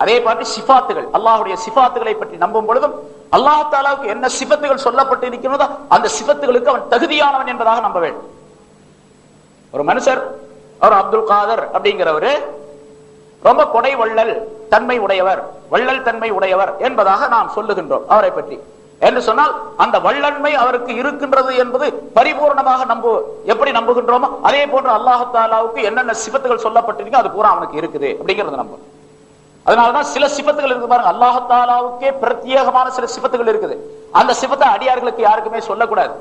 அதே மாதிரி சிஃபாத்துகள், அல்லாஹ்வுடைய சிஃபாத்துகளை பற்றி நம்பும் பொழுதும் அல்லாஹ் தஆலாவுக்கு என்ன சிஃபத்துகள் சொல்லப்பட்டு இருக்கிறதோ அந்த சிஃபத்துகளுக்கு அவன் தகுதியானவன் என்பதாக நம்ப வேண்டும். ஒரு மனுஷர், அவர் அப்துல் காதர் அப்படிங்கிறவரு ரொம்ப கொடை வள்ளல் தன்மை உடையவர், வள்ளல் தன்மை உடையவர் என்பதாக நாம் சொல்லுகின்றோம் அவரை பற்றி. என்று சொன்னால் அந்த வல்லன்மை அவருக்கு இருக்கின்றது என்பது பரிபூர்ணமாக எப்படி நம்புகின்றோமோ அதே போன்று அல்லாஹ் தஆலாவுக்கு என்னென்ன சிஃபத்துகள் சொல்லப்பட்டிருக்கோ அது பூரா அவனுக்கு இருக்குது அப்படிங்கிறது நம்பும். அதனாலதான் சில சிஃபத்துகள் இருக்கு பாருங்க, அல்லாஹ் தஆலாவுக்கே பிரத்யேகமான சில சிஃபத்துகள் இருக்குது. அந்த சிஃபத்தை அடியார்களுக்கு யாருக்குமே சொல்லக்கூடாது.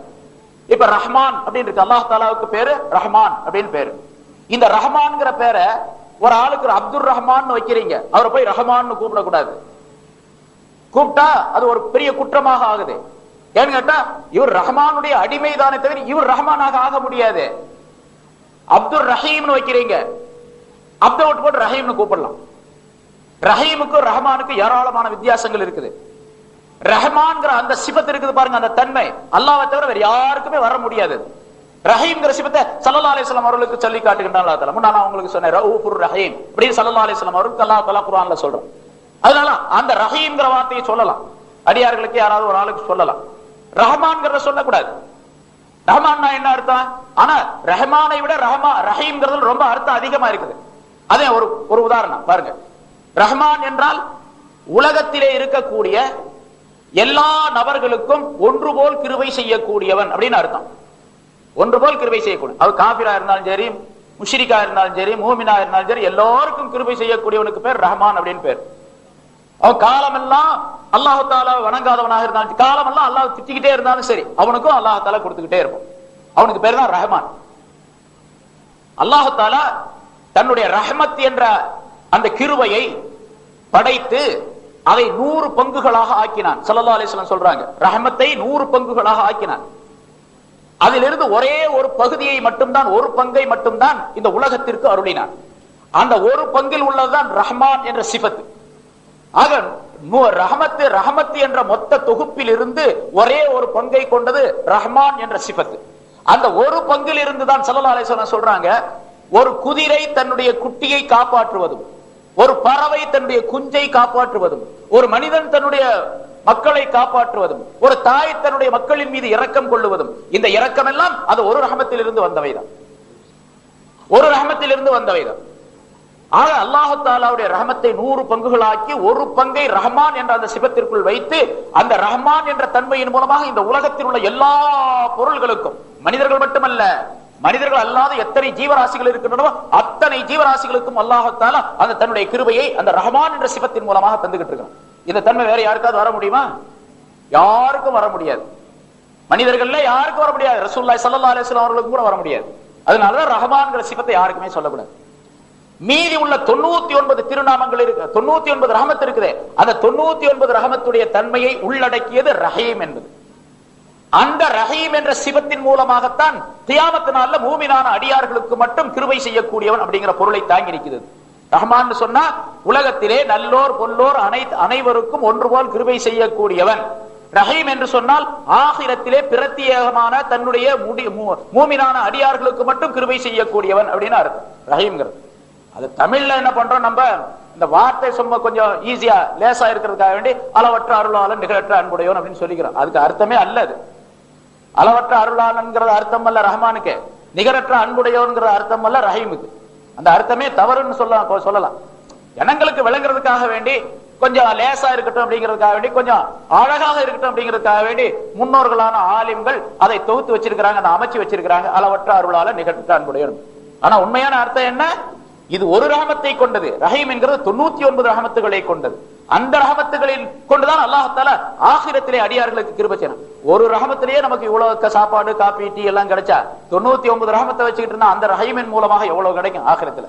இப்ப ரஹ்மான் அப்படின்னு இருக்கு, அல்லாஹ் தஆலாவுக்கு பேரு ரஹ்மான் அப்படின்னு பேரு. இந்த ரஹ்மான்ங்கிற பேரை ஒரு ஆளுக்கு அப்துல் ரஹ்மான் வைக்கிறீங்க, அவரை போய் ரஹ்மான் கூப்பிடக்கூடாது. கூப்பிட்டா அது ஒரு பெரிய குற்றமாக ஆகுது. ஏன்னு கேட்டா இவர் ரஹ்மானுடைய அடிமைதானே தவிர இவர் ரஹ்மானாக ஆக முடியாது. அப்துல் ரஹீம்னு வைக்கிறீங்க, அப்துல் போட்டு ரஹீம்னு கூப்பிடலாம். ரஹீமுக்கும் ரஹ்மானுக்கும் ஏராளமான வித்தியாசங்கள் இருக்குது. ரஹ்மான்ங்கிற அந்த சிபத்து இருக்குது பாருங்க, அந்த தன்மை அல்லாஹ்வை தவிர வேற யாருக்குமே வர முடியாது. ரஹீம்ங்கிற சிபத்தை ஸல்லல்லாஹு அலைஹி வஸல்லம் அவர்களுக்கு சொல்லி காட்டுகின்றான் அல்லாஹ் தஆலா. முன்னால உங்களுக்கு சொன்னேன் ரഊஃபுர் ரஹீம் அப்படின்னு ஸல்லல்லாஹு அலைஹி வஸல்லம் அவர்களுக்கு அல்லாஹ் தஆலா குர்ஆன்ல சொல்றான். அதனால அந்த ரஹீம்ங்கிற வார்த்தையை சொல்லலாம், அடியார்களுக்கு யாராவது ஒரு ஆளுக்கு சொல்லலாம். ரஹ்மான்ங்கிறத சொல்லக்கூடாது. ரஹ்மான்னா என்ன அர்த்தம்? ஆனா ரஹ்மானை விட ரஹீம்ங்கிறது ரொம்ப அர்த்தம் அதிகமா இருக்குது. அதே ஒரு உதாரணம் பாருங்க. ரஹ்மான் என்றால் உலகத்திலே இருக்கக்கூடிய எல்லா நபர்களுக்கும் ஒன்று போல் கிருபை செய்யக்கூடியவன் அப்படின்னு அர்த்தம். ஒன்று போல் கிருபை செய்யக்கூடிய, அது காபிரா இருந்தாலும் சரி, முஷ்ரிக்கா இருந்தாலும் சரி, மூமினா இருந்தாலும் சரி, எல்லாருக்கும் கிருபை செய்யக்கூடியவனுக்கு பேர் ரஹ்மான் அப்படின்னு பேர். அவன் காலமெல்லாம் அல்லாஹ் தஆலா வணங்காதவனாக இருந்தாலும், காலமெல்லாம் அல்லாஹ் திட்டிக்கிட்டே இருந்தாலும் சரி, அவனுக்கும் அல்லாஹ் தஆலா கொடுத்துக்கிட்டே இருப்பான். அவனுக்கு பேர் தான் ரஹ்மான். அல்லாஹ் தஆலா தன்னுடைய ரஹ்மத் என்ற அந்த கிருபையை படைத்து அதை 100 பங்குகளாக ஆக்கினான். ஸல்லல்லாஹு அலைஹி வஸல்லம் சொல்றாங்க, ரஹ்மத்தை 100 பங்குகளாக ஆக்கினான். அதிலிருந்து ஒரே ஒரு பகுதியை மட்டும்தான், ஒரு பங்கை மட்டும்தான் இந்த உலகத்திற்கு அருளினான். அந்த ஒரு பங்கில் உள்ளதுதான் ரஹ்மான் என்ற சிஃபத். ஆக ரஹமத்து என்ற மொத்த தொகுப்பில் இருந்து ஒரே ஒரு பங்கை கொண்டது ரஹ்மான் என்ற சிஃபத். அந்த ஒரு பங்கில் இருந்து தான் ஸல்லல்லாஹு அலைஹி வஸல்லம் சொல்றாங்க, ஒரு குதிரை தன்னுடைய குட்டியை காப்பாற்றுவதும், ஒரு பறவை தன்னுடைய குஞ்சை காப்பாற்றுவதும், ஒரு மனிதன் தன்னுடைய மக்களை காப்பாற்றுவதும், ஒரு தாய் தன்னுடைய மக்களின் மீது இரக்கம் கொள்ளுவதும், இந்த இரக்கம் எல்லாம் அது ஒரு ரஹமத்தில் இருந்து வந்தவைதான், ஒரு ரஹமத்தில் இருந்து வந்தவைதான். ஆக அல்லாஹ் தஆலாவுடைய ரஹமத்தை 100 பங்குகளாக்கி ஒரு பங்கை ரஹ்மான் என்ற அந்த சிபத்திற்குள் வைத்து அந்த ரஹ்மான் என்ற தன்மையின் மூலமாக இந்த உலகத்தில் உள்ள எல்லா பொருள்களுக்கும், மனிதர்கள் மட்டுமல்ல, மனிதர்கள் அல்லாத எத்தனை ஜீவராசிகள் இருக்கின்றனவோ அத்தனை ஜீவராசிகளுக்கும் அல்லாஹ் தஆலா அந்த தன்னுடைய கிருபையை அந்த ரஹ்மான் என்ற சிபத்தின் மூலமாக தந்துகிட்டு இருக்கான். இந்த தன்மை வேற யாருக்காவது வர முடியுமா? யாருக்கும் வர முடியாது. மனிதர்கள்ல யாருக்கும் வர முடியாது. ரசூலுல்லாஹி ஸல்லல்லாஹு அலைஹி வஸல்லம் அவர்களுக்கு கூட வர முடியாது. அதனாலதான் ரஹ்மான்ங்கிற சிபத்தை யாருக்குமே சொல்லக்கூடாது. மீதி உள்ள 99 திருநாமங்கள் இருக்கு, 99 ரஹமத் இருக்குது. அந்த 99 ரஹமத்துடைய தன்மையை உள்ளடக்கியது ரஹீம் என்பது. அந்த ரஹீம் என்ற சிபத்தின் மூலமாகத்தான் கியாமத் நாள்ல மூமினான அடியார்களுக்கு மட்டும் கிருபை செய்யக்கூடியவன் அப்படிங்கிற பொருளை தாங்கி நிற்கிறது. ரஹ்மான் சொன்னா உலகத்திலே நல்லோர் பொல்லோர் அனைவருக்கும் ஒன்று போல் கிருபை செய்யக்கூடியவன். ரஹீம் என்று சொன்னால் ஆகிரத்திலே பிரத்யேகமான தன்னுடைய மூமினான அடியார்களுக்கு மட்டும் கிருபை செய்யக்கூடியவன் அப்படின்னு அர்த்தம் ரஹீம்ங்கிறது. அது தமிழ்ல என்ன பண்றோம், நம்ம இந்த வார்த்தை சும்மா கொஞ்சம் ஈஸியா லேசா இருக்கிறதுக்காக வேண்டி அளவற்ற அருளாளன் நிகழற்ற அன்புடையவன் அப்படின்னு சொல்லிக்கிறோம். அதுக்கு அர்த்தமே அல்ல. அது அளவற்ற அருளாளன்ங்கிறது அர்த்தம் அல்ல ரஹ்மானுக்கு, நிகரற்ற அன்புடையவன்கிற அர்த்தம் அல்ல ரஹீமுக்கு. அந்த அர்த்தமே தவறுன்னு சொல்லலாம். ஜனங்களுக்கு விளங்குறதுக்காக வேண்டி கொஞ்சம் லேசா இருக்கட்டும் அப்படிங்கிறதுக்காக வேண்டி, கொஞ்சம் அழகாக இருக்கட்டும் அப்படிங்கிறதுக்காக வேண்டி முன்னோர்களான ஆலிம்கள் அதை தொகுத்து வச்சிருக்கிறாங்க, அதை அமைச்சு வச்சிருக்கிறாங்க, அளவற்ற அருளாளன் நிகரற்ற அன்புடையவன். ஆனா உண்மையான அர்த்தம் என்ன? இது ஒரு ரஹமத்தை கொண்டது. ரஹீம் என்கிறது 99 ரஹமத்துகளை கொண்டது. அந்த ரஹமத்துகளில் கொண்டுதான் அல்லாஹ் தஆலா ஆகிரத்திலே அடியார்களுக்கு கிருபை செய்யணும். ஒரு ரஹமத்திலேயே நமக்கு இவ்வளவு சாப்பாடு காபி டீ எல்லாம் கிடைச்சா 99 ரஹமத்தை வச்சுக்கிட்டு இருந்தா அந்த ரஹீமின் மூலமாக எவ்வளவு கிடைக்கும் ஆகிரத்துல.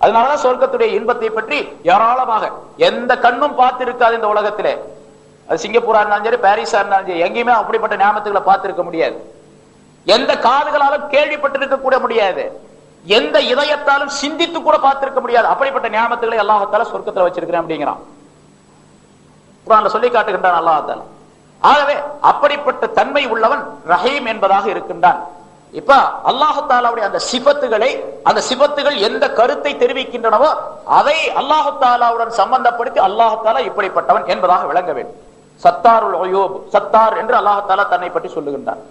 அதனாலதான் சொர்க்கத்துடைய இன்பத்தை பற்றி ஏராளமாக எந்த கண்ணும் பார்த்து இருக்காது இந்த உலகத்திலே. அது சிங்கப்பூரா இருந்தாலும் சரி, பாரிஸா இருந்தாலும் சரி, எங்கேயுமே அப்படிப்பட்ட ஞாபகத்துகளை பார்த்திருக்க முடியாது. எந்த காதுகளாலும் கேள்விப்பட்டிருக்க கூட முடியாது, எந்த இதயத்தாலும் சிந்தித்து கூட பார்த்திருக்க முடியாது. அப்படிப்பட்ட ஞாபகத்துகளை அல்லாஹ் தஆலா சொர்க்கத்துல வச்சிருக்கிறேன் அப்படிங்கிறான். குர்ஆன்ல சொல்லி காட்டுகின்றான் அல்லாஹ் தஆலா. ஆகவே அப்படிப்பட்ட தன்மை உள்ளவன் ரஹீம் என்பதாக இருக்கின்றான். இப்ப அல்லாஹ் தஆலாவுடைய அந்த சிபத்துகள் எந்த கருத்தை தெரிவிக்கின்றனவோ அதை அல்லாஹ் தஆலாவுடன் சம்பந்தப்படுத்தி அல்லாஹ் தஆலா இப்படிப்பட்டவன் என்பதாக விளங்க வேண்டும். சத்தாருல் உயூப், சத்தார் என்று அல்லாஹ் தஆலா தன்னை பற்றி சொல்லுகின்றான்.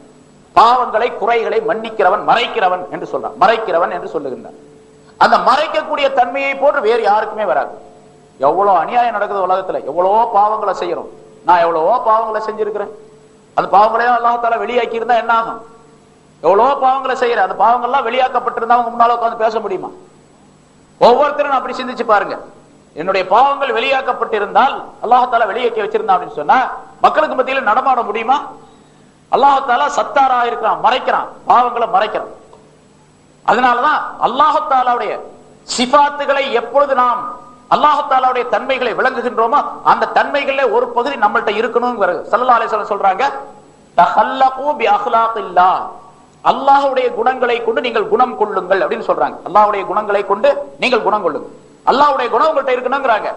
பாவங்களை குறைகளை மன்னிக்கிறவன், மறைக்கிறவன் என்று சொல்றான். மறைக்கிறவன் என்று சொல்லுகின்றான். அந்த மறைக்கக்கூடிய தன்மையை போன்று வேறு யாருக்குமே வராது. எவ்வளவு அநியாயம் நடக்குது உலகத்துல, எவ்வளவோ பாவங்களை செய்யறோம். நான் எவ்வளவோ பாவங்களை செஞ்சிருக்கிறேன். அந்த பாவங்களையும் அல்லாஹ் தஆலா வெளியாக்கி இருந்தா என்ன ஆகும்? எவ்வளவோ பாவங்களை செய்யற அந்த பாவங்கள்லாம் வெளியாக்கப்பட்டிருந்தா அவங்க முன்னால உட்கார்ந்து பேச முடியுமா? ஒவ்வொருத்தரும் அப்படி சிந்திச்சு பாருங்க. என்னுடைய பாவங்கள் வெளியாக்கப்பட்டிருந்தால், அல்லாஹ் தஆலா வெளியாக்கி வச்சிருந்தான் அப்படின்னு சொன்னா மக்களுக்கு மத்தியில் நடமாட முடியுமா? அல்லாஹ் தஆலா சத்தாரா இருக்கிறான், மறைக்கிறான், பாவங்களை மறைக்கிறான். அதனாலதான் அல்லாஹ் தஆலாவுடைய சிஃபாத்துகளை எப்பொழுது நாம் அல்லாஹ் தஆலாவுடைய தன்மைகளை விளங்குகின்றோமோ அந்த தன்மைகளே ஒரு பகுதி நம்மள்ட்ட இருக்கணும்ங்கிறது ஸல்லல்லாஹு அலைஹி வஸல்லம் சொல்றாங்க. தஹல்லகு பி அக்லாகில்லாஹ், அல்லாஹ்வுடைய குணங்களை கொண்டு நீங்கள் குணம் கொள்ளுங்கள் அப்படின்னு சொல்றாங்க. அல்லாஹ்வுடைய குணங்களை கொண்டு நீங்கள் குணம் கொள்ளுங்கள். அல்லாஹ்வுடைய குணம் உங்கள்ட்ட இருக்கணும்ங்கறாங்க.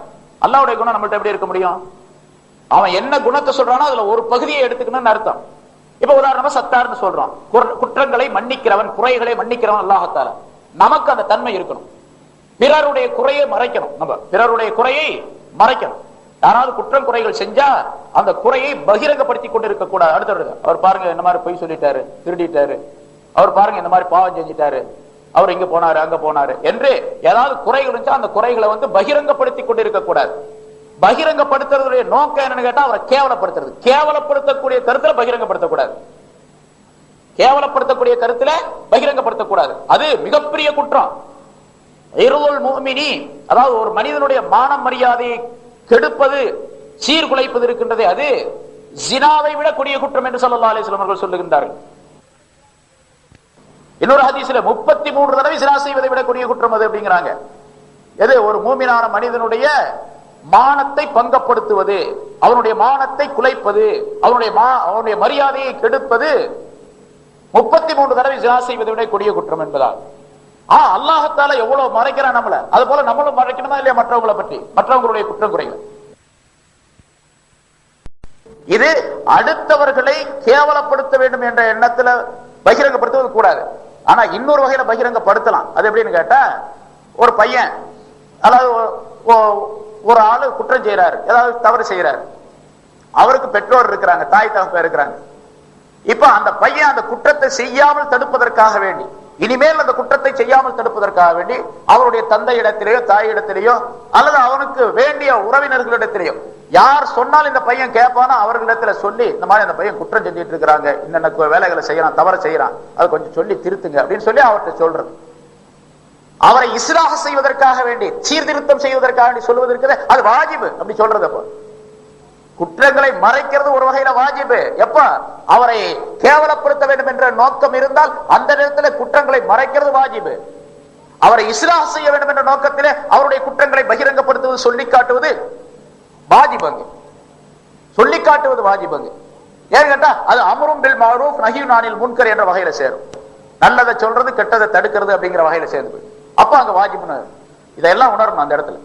அல்லாஹ்வுடைய குணம் நம்மள்ட்ட எப்படி இருக்க முடியும்? அவன் என்ன குணத்தை சொல்றானோ அதுல ஒரு பகுதியை எடுத்துக்கணும்னு அர்த்தம். இப்ப உதாரணமா சத்தார்னு சொல்றான், குற்றங்களை மன்னிக்கிறவன், குறைகளை மன்னிக்கிறவன் அல்லாஹ் தஆலா. நமக்கு அந்த தன்மை இருக்கணும். பிறருடைய குறையை மறைக்கணும். நம்ம பிறருடைய குறையை மறைக்கணும். யாராவது குற்றம் குறைகள் செஞ்சா அந்த குறையை பகிரங்கப்படுத்தி கொண்டு இருக்க கூடாது. அடுத்தது அவர் பாருங்க இந்த மாதிரி பொய் சொல்லிட்டாரு, திருடிட்டாரு, அவர் பாருங்க இந்த மாதிரி பாவம் செஞ்சிட்டாரு, அவர் இங்க போனாரு அங்க போனாரு என்று ஏதாவது குறைகள் இருந்துச்சா அந்த குறைகளை பகிரங்கப்படுத்தி கொண்டு இருக்க கூடாது. பகிரங்கப்படுத்துறதுடைய நோக்கம் என்னன்னு கேட்டா அவரை கேவலப்படுத்துறது. கேவலப்படுத்தக்கூடிய கருத்துல பகிரங்கப்படுத்தக்கூடாது. கேவலப்படுத்தக்கூடிய கருத்துல பகிரங்கப்படுத்தக்கூடாது. அது மிகப்பெரிய குற்றம். இர்துல் முஃமினி, அதாவது ஒரு மனிதனுடைய மான மரியாதையை கெடுப்பது, சீர்குலைப்பது இருக்கின்றதே, அது ஜினாவை விட கொடிய குற்றம் என்று ஸல்லல்லாஹு அலைஹி வஸல்லம் அவர்கள் சொல்லுகின்றார்கள். இன்னொரு ஹதீஸ்ல 33 தடவை ஜினா செய்வதை விட கொடிய குற்றம் அது அப்படிங்கிறாங்க. எது? ஒரு மூமினான மனிதனுடைய மானத்தை பங்கப்படுத்துவது, அவனுடைய மானத்தை குலைப்பது, அவனுடைய மரியாதையை கெடுப்பது 33 தடவை ஜினா செய்வதை விட கொடிய குற்றம் என்பதால் அல்லாஹ் தஆலா எவ்வளவு மறைக்கிறான் நம்மள, அது போல நம்மளும் மறைக்கணுமா இல்லையா மற்றவங்களை பற்றி, மற்றவங்களுடைய குற்றம் குறைகள். இது அடுத்தவர்களை கேவலப்படுத்த வேண்டும் என்ற எண்ணத்துல பகிரங்கப்படுத்துவது கூடாது. ஆனா இன்னொரு வகையில பகிரங்கப்படுத்தலாம். அது எப்படின்னு கேட்டா, ஒரு பையன் அதாவது ஒரு ஆளு குற்றம் செய்யறாரு, ஏதாவது தவறு செய்யறாரு, அவருக்கு பெற்றோர் இருக்கிறாங்க, தாய் தகப்பன் இருக்கிறாங்க. இப்ப அந்த பையன் அந்த குற்றத்தை செய்யாமல் தடுப்பதற்காக வேண்டி, இனிமேல் அந்த குற்றத்தை செய்யாமல் தடுப்பதற்காக வேண்டி அவருடைய தந்தை இடத்திலேயோ தாய் இடத்திலேயோ அல்லது அவனுக்கு வேண்டிய உறவினர்களிடத்திலேயோ யார் சொன்னால் இந்த பையன் கேட்பானோ அவர்களிடத்துல சொல்லி, இந்த மாதிரி அந்த பையன் குற்றம் செஞ்சிட்டு இருக்கிறாங்க, என்னென்ன வேலைகளை செய்யறான், தவறு செய்யறான், அது கொஞ்சம் சொல்லி திருத்துங்க அப்படின்னு சொல்லி அவர்கிட்ட சொல்றது. அவரை இஸ்லாஹ் செய்வதற்காக வேண்டி, சீர்திருத்தம் செய்வதற்காக வேண்டி சொல்வதற்கு அது வாஜிபு அப்படி சொல்றது. அப்போ குற்றங்களை மறைக்கிறது ஒரு வகையில வாஜிபு. எப்ப அவரை கேவலப்படுத்த வேண்டும் என்ற நோக்கம் இருந்தால் அந்த நேரத்தில் குற்றங்களை மறைக்கிறது வாஜிபு. அவரை இஸ்லாஹ் செய்ய வேண்டும் என்ற நோக்கத்திலே அவருடைய குற்றங்களை பகிரங்கப்படுத்துவது, சொல்லி காட்டுவது வாஜிபங்கு. சொல்லி காட்டுவது வாஜிபங்கு. ஏன்னு கேட்டா அது அம்ரும் பில் மஅரூஃப் நஹ்யுன் அனில் முன்கர் என்ற வகையில சேரும். நல்லதை சொல்றது கெட்டதை தடுக்கிறது அப்படிங்கிற வகையில சேர்ந்து. அப்ப அங்க வாஜிபுன்னு இதெல்லாம் உணரணும் அந்த இடத்துல.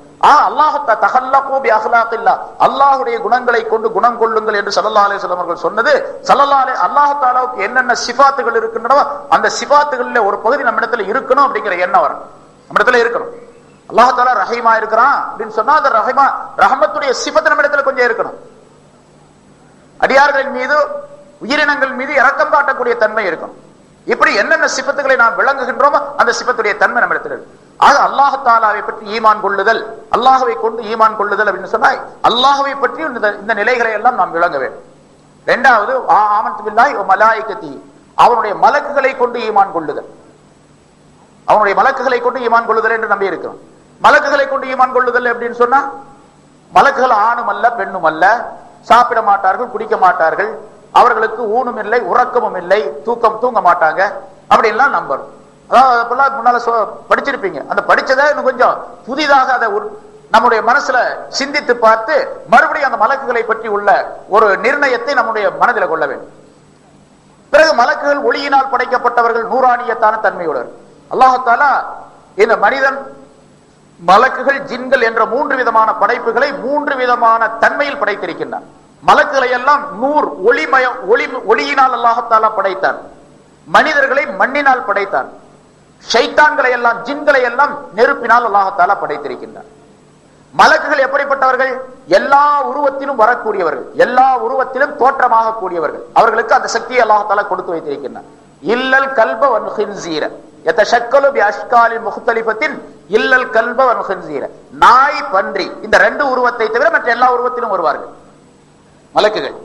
அல்லாஹ்வுடைய குணங்களை கொண்டு குணம் கொள்ளுங்கள் என்று ஸல்லல்லாஹு அலைஹி வஸல்லம் அவர்கள் சொன்னது, அல்லாஹ் தஆலாவுக்கு என்னென்ன சிஃபாத்துகள் இருக்கின்றனவோ அந்த சிஃபாத்துகளில் ஒரு பகுதி நம்ம இடத்துல இருக்கணும் அப்படிங்கிற எண்ணம் வரும். நம்ம இடத்துல இருக்கணும். அல்லாஹ் தஆலா ரஹீமா இருக்கிறான் அப்படின்னு சொன்னா அந்த ரஹமத்துடைய சிஃபத் நம்ம இடத்துல கொஞ்சம் இருக்கணும். அடியார்களின் மீது, உயிரினங்கள் மீது இரக்கம் காட்டக்கூடிய தன்மை இருக்கும். இப்படி என்னென்ன சிஃபத்துகளை நாம் விளங்குகின்றோமோ அந்த சிஃபத்துடைய தன்மை நம்ம இடத்துல இருக்கு. ஆக அல்லாஹ் தஆலாவை பற்றி ஈமான் கொள்ளுதல், அல்லாஹ்வை கொண்டு ஈமான் கொள்ளுதல் அப்படின்னு சொன்னா அல்லாஹ்வை பற்றி இந்த நிலைகளை எல்லாம் நாம் விளங்க வேண்டும். இரண்டாவது ஆமன்து பில்லாஹி வ மலாயிகத்தி, அவனுடைய மலக்குகளை கொண்டு ஈமான் கொள்ளுதல். அவனுடைய மலக்குகளை கொண்டு ஈமான் கொள்ளுதல் என்று நம்பி இருக்கிறோம். மலக்குகளை கொண்டு ஈமான் கொள்ளுதல் எப்படின்னு சொன்னா, மலக்குகள் ஆணும் அல்ல பெண்ணும் அல்ல, சாப்பிட மாட்டார்கள், குடிக்க மாட்டார்கள், அவர்களுக்கு ஊனும் இல்லை உறக்கமும் இல்லை, தூங்க மாட்டாங்க அப்படின்லாம் நம்பணும். அதாவது முன்னால படிச்சிருப்பீங்க. அந்த படிச்சதை இன்னும் கொஞ்சம் புதிதாக அதை நம்முடைய மனசுல சிந்தித்து பார்த்து மறுபடியும் அந்த மலக்குகளை பற்றி உள்ள ஒரு நிர்ணயத்தை நம்முடைய மனதில் கொள்ள வேண்டும். பிறகு மலக்குகள் ஒளியினால் படைக்கப்பட்டவர்கள், நூறானியத்தான தன்மையுடன். அல்லாஹ் தஆலா இந்த மனிதன், மலக்குகள், ஜின்கள் என்ற 3 விதமான படைப்புகளை 3 விதமான தன்மையில் படைத்திருக்கின்றான். மலக்குகளை எல்லாம் நூர் ஒளியினால் அல்லாஹ் தஆலா படைத்தான். மனிதர்களை மண்ணினால் படைத்தான், ஷைத்தான்களை எல்லாம் ஜின்களை எல்லாம் நெருப்பினால் அல்லாஹ் தஆலா படைத்திருக்கின்றான். மலக்குகள் எப்படிப்பட்டவர்கள்? எல்லா உருவத்திலும் வரக்கூடியவர்கள், எல்லா உருவத்திலும் தோற்றமாக கூடியவர்கள். அவர்களுக்கு அந்த சக்தியை அல்லாஹ் தஆலா கொடுத்து வைத்திருக்கின்றான். இல்லல் கல்ப வல் ஹின்ஸீர யதஷக்கலு பி அஷ்காலின் முக்தலிஃபத்தின் இல்லல் கல்ப வல் ஹின்ஸீர. நாய், பன்றி, இந்த ரெண்டு உருவத்தை தவிர மற்ற எல்லா உருவத்திலும் வருவார்கள் மலக்குகள்.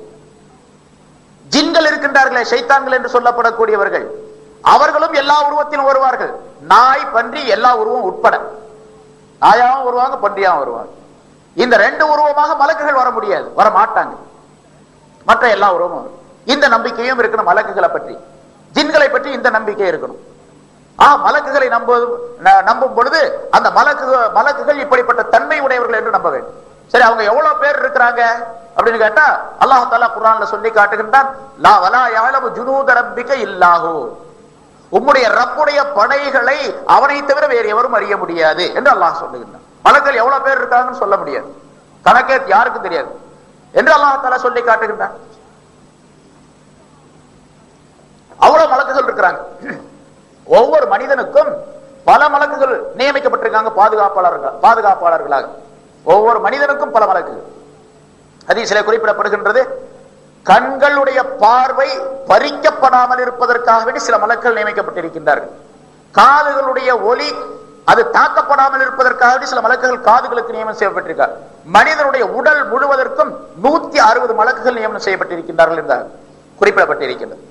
ஜின்கள் இருக்கின்றார்களே, ஷைத்தான்கள் என்று சொல்லப்படக்கூடியவர்கள், அவர்களும் எல்லா உருவத்திலும் வருவார்கள். நாய், பன்றி எல்லா உருவம் உட்பட. நாயாவும் வருவாங்க, பன்றியாவும் வருவாங்க. இந்த ரெண்டு உருவமாக மலக்குகள் வர முடியாது, வர மாட்டாங்க. மற்ற எல்லா உருவமும். இந்த நம்பிக்கையும் இருக்கணும் மலக்குகளை பற்றி. ஜின்களை பற்றி இந்த நம்பிக்கை இருக்கணும். மலக்குகளை நம்பும் பொழுது அந்த மலக்குகள் இப்படிப்பட்ட தன்மை உடையவர்கள் என்று நம்ப வேண்டும். சரி, அவங்க எவ்வளவு பேர் இருக்கிறாங்க அப்படின்னு கேட்டா அல்லாஹ் தஆலா குர்ஆன்ல சொல்லி காட்டுகின்றான், லா வலா யஅலமு ஜுனூத ரப்பிக இல்லாஹு. உம்முடைய ரப்புடைய படைகளை அவனை தவிர வேறு எவரும் அறிய முடியாது என்று அல்லாஹ் சொல்லுகின்றான். மலக்குகள் எவ்வளவு பேர் இருக்காங்கன்னு சொல்ல முடியாது, கணக்கே யாருக்கும் தெரியாது என்று அல்லாஹ் தஆலா சொல்லி காட்டுகின்றான். அவ்வளவு மலக்குகள் இருக்கிறாங்க. ஒவ்வொரு மனிதனுக்கும் பல மலக்குகள் நியமிக்கப்பட்டிருக்காங்க பாதுகாப்பாளர்களாக. ஒவ்வொரு மனிதனுக்கும் பல மலக்குகள். ஹதீஸிலே குறிப்பிடப்படுகின்றது, கண்களுடைய பார்வை பறிக்கப்படாமல் இருப்பதற்காக வேண்டி சில மலக்குகள் நியமிக்கப்பட்டிருக்கின்றார்கள். காதுகளுடைய ஒலி அது தாக்கப்படாமல் இருப்பதற்காக வேண்டி சில மலக்குகள் காதுகளுக்கு நியமனம் செய்யப்பட்டிருக்கார். மனிதனுடைய உடல் முழுவதற்கும் 160 மலக்குகள் நியமனம் செய்யப்பட்டிருக்கின்றார்கள் என்றார் குறிப்பிடப்பட்டிருக்கின்றது.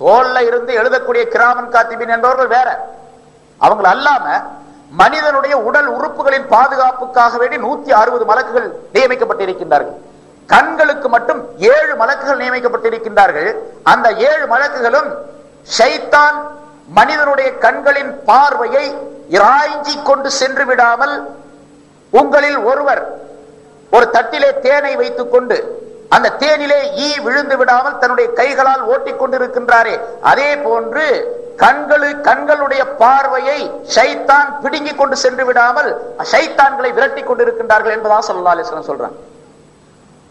தோல்ல இருந்து எழுதக்கூடிய கிராமன் காத்திபின் என்பவர்கள் வேற. அவங்க அல்லாம மனிதனுடைய உடல் உறுப்புகளின் பாதுகாப்புக்காக வேண்டி 160 மலக்குகள் நியமிக்கப்பட்டிருக்கின்றார்கள். கண்களுக்கு மட்டும் 7 மலக்குகள் நியமிக்கப்பட்டிருக்கின்றார்கள். அந்த 7 மலக்குகளும் ஷைத்தான் மனிதனுடைய கண்களின் பார்வையை இராய்ஞ்சி கொண்டு சென்று விடாமல், உங்களில் ஒருவர் ஒரு தட்டிலே தேனை வைத்துக் கொண்டு அந்த தேனிலே ஈ விழுந்து விடாமல் தன்னுடைய கைகளால் ஓட்டிக் கொண்டிருக்கின்றாரே, அதே போன்று கண்களுடைய பார்வையை ஷைத்தான் பிடுங்கிக் கொண்டு சென்று விடாமல் ஷைத்தான்களை விரட்டி கொண்டிருக்கின்றார்கள் என்பதா ஸல்லல்லாஹு அலைஹி வஸல்லம் சொல்றாங்க.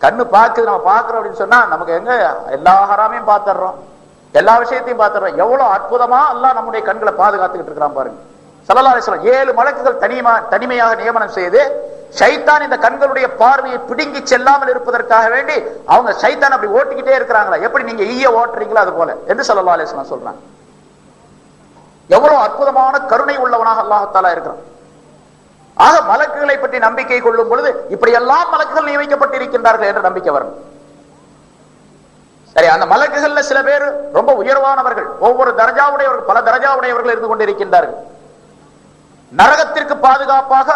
கண்ணு பாக்குது, நம்ம பாக்குறோம் அப்படின்னு சொன்னா நமக்கு எங்க எல்லா ஹராமையும் பாத்துறோம், எல்லா விஷயத்தையும் பாத்துறோம். எவ்வளவு அற்புதமா அல்லாஹ் நம்முடைய கண்களை பாதுகாத்துக்கிட்டு இருக்கிறான் பாருங்க. ஸல்லல்லாஹு அலைஹி வஸல்லம் 7 மலக்குகள் தனிமையாக நியமனம் செய்து ஷைத்தான் இந்த கண்களுடைய பார்வையை பிடுங்கி செல்லாமல் இருப்பதற்காக வேண்டி அவங்க ஷைத்தான் அப்படி ஓட்டிக்கிட்டே இருக்கிறாங்களா, எப்படி நீங்க ஈய ஓட்டுறீங்களோ அது போல என்று ஸல்லல்லாஹு அலைஹி வஸல்லம் சொல்றாங்க. எவ்வளவு அற்புதமான கருணை உள்ளவனாக அல்லாஹ் தஆலா இருக்கிறான். ஆக மலக்குகளை பற்றி நம்பிக்கை கொள்ளும் பொழுது இப்படி எல்லாம் மலக்குகள் நியமிக்கப்பட்டிருக்கின்றார்கள் என்ற நம்பிக்கை வரணும். சரி, அந்த மலக்குகள்ல சில பேர் ரொம்ப உயர்வானவர்கள், ஒவ்வொரு தரஜாவுடையவர்கள், பல தரஜாவுடையவர்கள் இருந்து கொண்டிருக்கின்றார்கள். நரகத்திற்கு பாதுகாப்பாக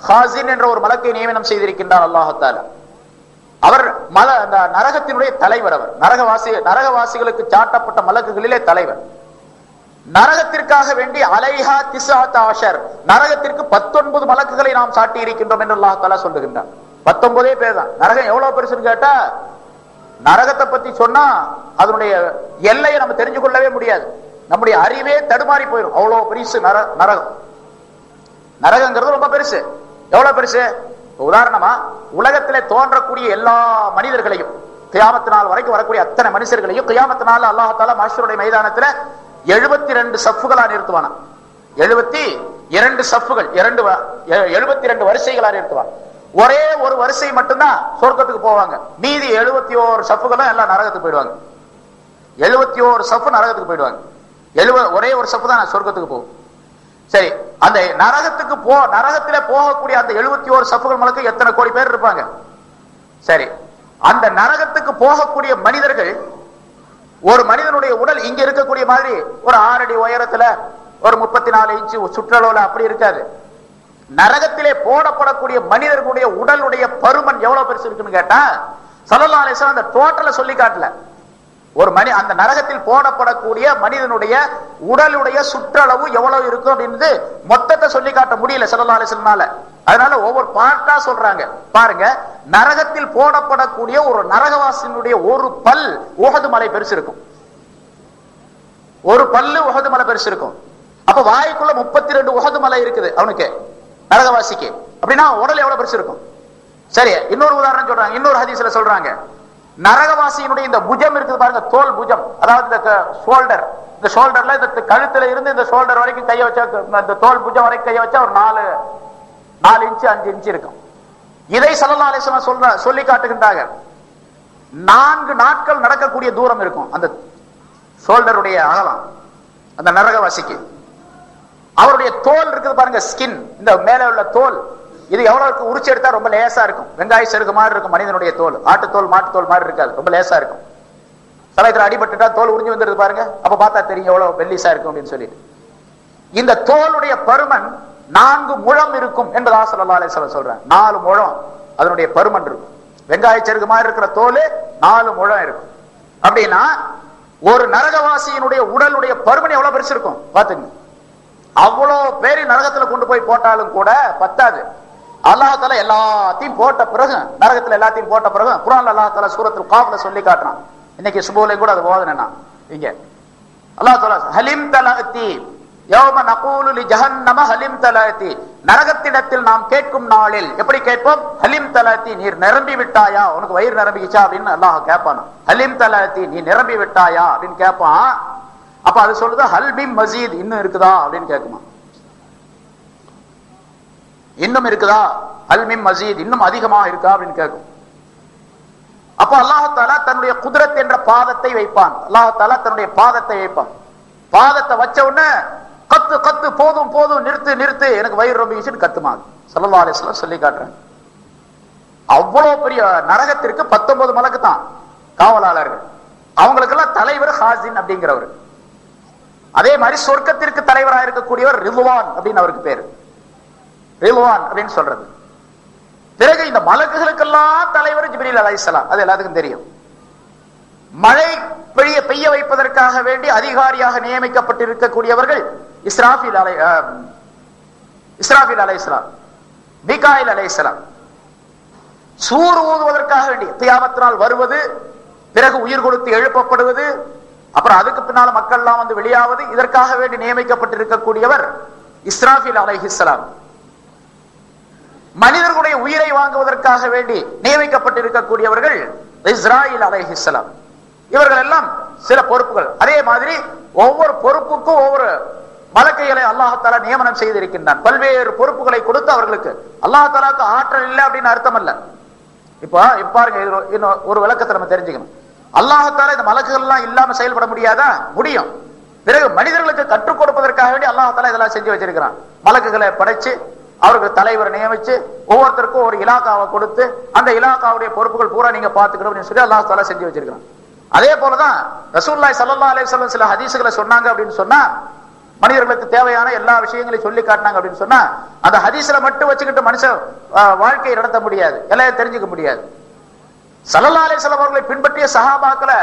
ஹாசின் என்ற ஒரு மலக்கை நியமனம் செய்திருக்கின்றார் அல்லாஹ் தஆலா. அவர் நரகத்தினுடைய தலைவர். அவர் நரகவாசிகளுக்கு சாட்டப்பட்ட மலக்குகளிலே தலைவர். நரகத்திற்காக வேண்டி அலைஹா 19 நரகத்திற்கு 19 மலக்குகளை நாம் சாட்டி இருக்கின்றோம் என்று அல்லாஹ் தஆலா சொல்லுகின்றார். 19 பேர் தான். நரகம் எவ்வளவு பெருசுன்னு கேட்டா, நரகத்தை பத்தி சொன்னா அதனுடைய எல்லையை நம்ம தெரிஞ்சு கொள்ளவே முடியாது. நம்முடைய அறிவே தடுமாறி போயிடும். அவ்வளவு பெருசு நரகம். நரகங்கிறது ரொம்ப பெருசு. எவ்வளவு பெருசு? உதாரணமா உலகத்திலே தோன்றக்கூடிய எல்லா மனிதர்களையும், கியாமத் நாள் வரைக்கும் வரக்கூடிய அத்தனை மனுஷர்களையும் கியாமத் நாள் அல்லாஹ் தஆலா மஹ்ஷருடைய மைதானத்துல 72 சஃப்புகளா நிறுத்துவானா. 72 சஃப்புகள், 72 வரிசைகளா நிறுத்துவான். ஒரே ஒரு வரிசை மட்டும்தான் சொர்க்கத்துக்கு போவாங்க. மீதி 71 சஃப்புகளும் எல்லாம் நரகத்துக்கு போயிடுவாங்க. 71 சஃப்பு நரகத்துக்கு போயிடுவாங்க. ஒரே ஒரு சஃப்பு தான் சொர்க்கத்துக்கு போகும். சரி, அந்த நரகத்தில போகக்கூடிய அந்த 71 சஃப்புகள் மலக்கு எத்தனை கோடி பேர் இருப்பாங்க? சரி, அந்த நரகத்துக்கு போகக்கூடிய மனிதர்கள், ஒரு மனிதனுடைய உடல் இங்க இருக்கக்கூடிய மாதிரி ஒரு 6 அடி உயரத்துல ஒரு 34 இன்ச்சு சுற்றளவுல அப்படி இருக்காது. நரகத்திலே போடப்படக்கூடிய மனிதர்களுடைய உடலுடைய பருமன் எவ்வளவு பெருசு இருக்குன்னு கேட்டா ஸல்லல்லாஹு அலைஹி வஸல்லம் அந்த டோட்டலை சொல்லி காட்டல. அந்த நரகத்தில் போடப்படக்கூடிய மனிதனுடைய உடலுடைய சுற்றளவு எவ்வளவு இருக்கும் அப்படின்னு மொத்தத்தை சொல்லி காட்ட முடியல ஸல்லல்லாஹு அலைஹி வஸல்லம். அதனால ஒவ்வொரு பார்ட்டா சொல்றாங்க. பாருங்க, நரகத்தில் போடப்படக்கூடிய ஒரு நரகவாசியினுடைய ஒரு பல் உஹது மலை பெருசு இருக்கும். ஒரு பல்லு உஹது மலை பெருசு இருக்கும். அப்ப வாய்க்குள்ள 32 உஹது மலை இருக்குது அவனுக்கு, நரகவாசிக்கு. அப்படின்னா உடல் எவ்வளவு பெருசு இருக்கும்? சரி, இன்னொரு உதாரணம் சொல்றாங்க. இன்னொரு ஹதீஸ்ல சொல்றாங்க, நரகவாசியினுடைய இந்த புஜம் இருக்குது பாருங்க, தோல் புஜம், அதாவது இந்த ஷோல்டர், இந்த ஷோல்டர்ல இந்த கழுத்துல இருந்து இந்த ஷோல்டர் வரைக்கும் கையை வச்சா, இந்த தோல் புஜம் வரைக்கும் கையை வச்சா ஒரு 4 இன்ச்சு 5 இன்ச்சு இருக்கும். இதை ஸல்லல்லாஹு அலைஹி வஸல்லம் சொல்லி காட்டுகின்றாங்க. 4 நாட்கள் நடக்கக்கூடிய தூரம் இருக்கும் அந்த ஷோல்டருடைய அகலம். அந்த நரகவாசிக்கு அவருடைய தோல் இருக்குது பாருங்க, ஸ்கின், இந்த மேல உள்ள தோல், இது எவ்வளவு உரிச்சு எடுத்தா ரொம்ப லேசா இருக்கும். வெங்காய செருகு மாதிரி இருக்கும் மனிதனுடைய தோல். ஆட்டுத்தோல் மாட்டுத்தோல் மாதிரி இருக்காது, ரொம்ப லேசா இருக்கும். சமயத்துல அடிபட்டுட்டா தோல் உறிஞ்சு வந்துருது பாருங்க, அப்ப பார்த்தா தெரியும் எவ்வளவு வெள்ளிசா இருக்கும் அப்படின்னு சொல்லிட்டு. இந்த தோலுடைய பருமன் 4 முழம் இருக்கும் என்பதாக ஸல்லல்லாஹு அலைஹி வஸல்லம் சொல்றாங்க. 4 முழம் அதனுடைய பருமன் இருக்கும். வெங்காய செருகு மாதிரி இருக்கிற தோல் 4 முழம் இருக்கும். அப்படின்னா ஒரு நரகவாசியினுடைய உடலுடைய பருமன் எவ்வளவு பெருசு இருக்கும் பாத்துங்க. அவ்வளவு பேரு நரகத்துல கொண்டு போய் போட்டாலும் கூட பத்தாது. அல்லாஹ் தஆலா எல்லாத்தையும் போட்ட பிறகு, நரகத்துல எல்லாத்தையும் போட்ட பிறகு குர்ஆன்ல அல்லாஹ் தஆலா சூரத்துல் காஃப்ல சொல்லி காட்டுறான். இன்னைக்கு சுபூலையும் கூட அது ஓதுனேனா இங்க அல்லாஹ் தஆலா ஹலிம் தலஅதி யௌம நகூலு லி ஜஹன்னம ஹலிம் தலஅதி, நரகத்திடத்தில் நாம் கேட்கும் நாளில் எப்படி கேட்போம்? ஹலிம் தலஅதி, நீர் நிரம்பி விட்டாயா, உனக்கு வயிறு நிரம்பிச்சா அப்படின்னு அல்லாஹ் கேட்பான். ஹலிம் தலஅதி, நீ நிரம்பி விட்டாயா அப்படின்னு கேட்பான். அப்ப அது சொல்லுது ஹல் மின் மஸீத், இன்னும் இருக்குதா அப்படின்னு கேட்குமா. இன்னும் இருக்குதா, ஹல் மின் மஸீத், இன்னும் அதிகமா இருக்கா அப்படின்னு கேட்கும். அப்ப அல்லாஹ் தஆலா தன்னுடைய குத்ரத் என்ற பாதத்தை வைப்பான். அல்லாஹ் தஆலா தன்னுடைய பாதத்தை வைப்பான். பாதத்தை வச்ச உடனே கத்து கத்து, போதும் போதும், நிறுத்து நிறுத்து, எனக்கு வயிறு ரொம்பிச்சுன்னு கத்துமாது. ஸல்லல்லாஹு அலைஹி வஸல்லம் சொல்லி காட்டுறேன். அவ்வளவு பெரிய நரகத்திற்கு 19 மலக்கு தான் காவலாளர்கள். அவங்களுக்கெல்லாம் தலைவர் ஹாசின் அப்படிங்கிறவர். அதே மாதிரி சொர்க்கத்திற்கு தலைவராக இருக்கக்கூடியவர் ரிதுவான் அப்படின்னு அவருக்கு பேரு. ரிதுவான் அப்படின்னு சொல்றது. பிறகு இந்த மலக்குகளுக்கெல்லாம் தலைவர் ஜிப்ரீல் அலைஹிஸ்ஸலாம், அது எல்லாத்துக்கும் தெரியும். மழை பெய்ய வைப்பதற்காக வேண்டி அதிகாரியாக நியமிக்கப்பட்டிருக்கக்கூடியவர்கள் இஸ்ராஃபில் அலைஹிஸ்ஸலாம், மீகாயில் அலைஹிஸ்ஸலாம். சூர் ஊதுவதற்காக வேண்டி கியாமத் நாள் வருவது, பிறகு உயிர் கொடுத்து எழுப்பப்படுவது, அப்புறம் அதுக்கு பின்னால மக்கள் எல்லாம் வந்து வெளியாவது, இதற்காக வேண்டி நியமிக்கப்பட்டிருக்கக்கூடியவர் இஸ்ராஃபில் அலைஹிஸ்ஸலாம். மனிதர்களுடைய உயிரை வாங்குவதற்காக வேண்டி நியமிக்கப்பட்டிருக்கக்கூடியவர்கள் இஸ்ராயில் அலைஹிஸ்ஸலாம். இவர்கள் எல்லாம் சில பொறுப்புகள். அதே மாதிரி ஒவ்வொரு பொறுப்புக்கும் ஒவ்வொரு மலக்குகளை அல்லாஹ் தஆலா நியமனம் செய்திருக்கின்றான். பல்வேறு பொறுப்புகளை கொடுத்து அவர்களுக்கு. அல்லாஹ் தஆலாக்கு ஆற்றல் இல்லை அப்படின்னு அர்த்தம் அல்ல. இப்ப பாருங்க, ஒரு விளக்கத்தை நம்ம தெரிஞ்சுக்கணும். அல்லாஹ் தஆலா இந்த மலக்குகள் எல்லாம் இல்லாம செயல்பட முடியாதா? முடியும். பிறகு மனிதர்களுக்கு கற்றுக் கொடுப்பதற்காக வேண்டி அல்லாஹ் தஆலா இதெல்லாம் செஞ்சு வச்சிருக்கிறான். மலக்குகளை படைச்சு அவருக்கு தலைவரை நியமிச்சு ஒவ்வொருத்தருக்கும் ஒரு இலாக்காவை கொடுத்து அந்த இலாக்காவுடைய பொறுப்புகள் பூரா நீங்க பாத்துக்கணும் அப்படின்னு சொல்லி அல்லாஹ் தஆலா செஞ்சு வச்சிருக்கிறான். அதே போலதான் ரசூலுல்லாஹி ஸல்லல்லாஹு அலைஹி வஸல்லம் சில ஹதீஸ்களை சொன்னாங்க அப்படின்னு சொன்னா, மனிதர்களுக்கு தேவையான எல்லா விஷயங்களையும் சொல்லி காட்டினாங்க அப்படின்னு சொன்னா, அந்த ஹதீஸ்ல மட்டும் வச்சுக்கிட்டு மனுஷன் வாழ்க்கையை நடத்த முடியாது, எல்லாம் தெரிஞ்சுக்க முடியாது. ஸல்லல்லாஹு அலைஹி வஸல்லம் அவர்களை பின்பற்றிய சஹாபாக்களை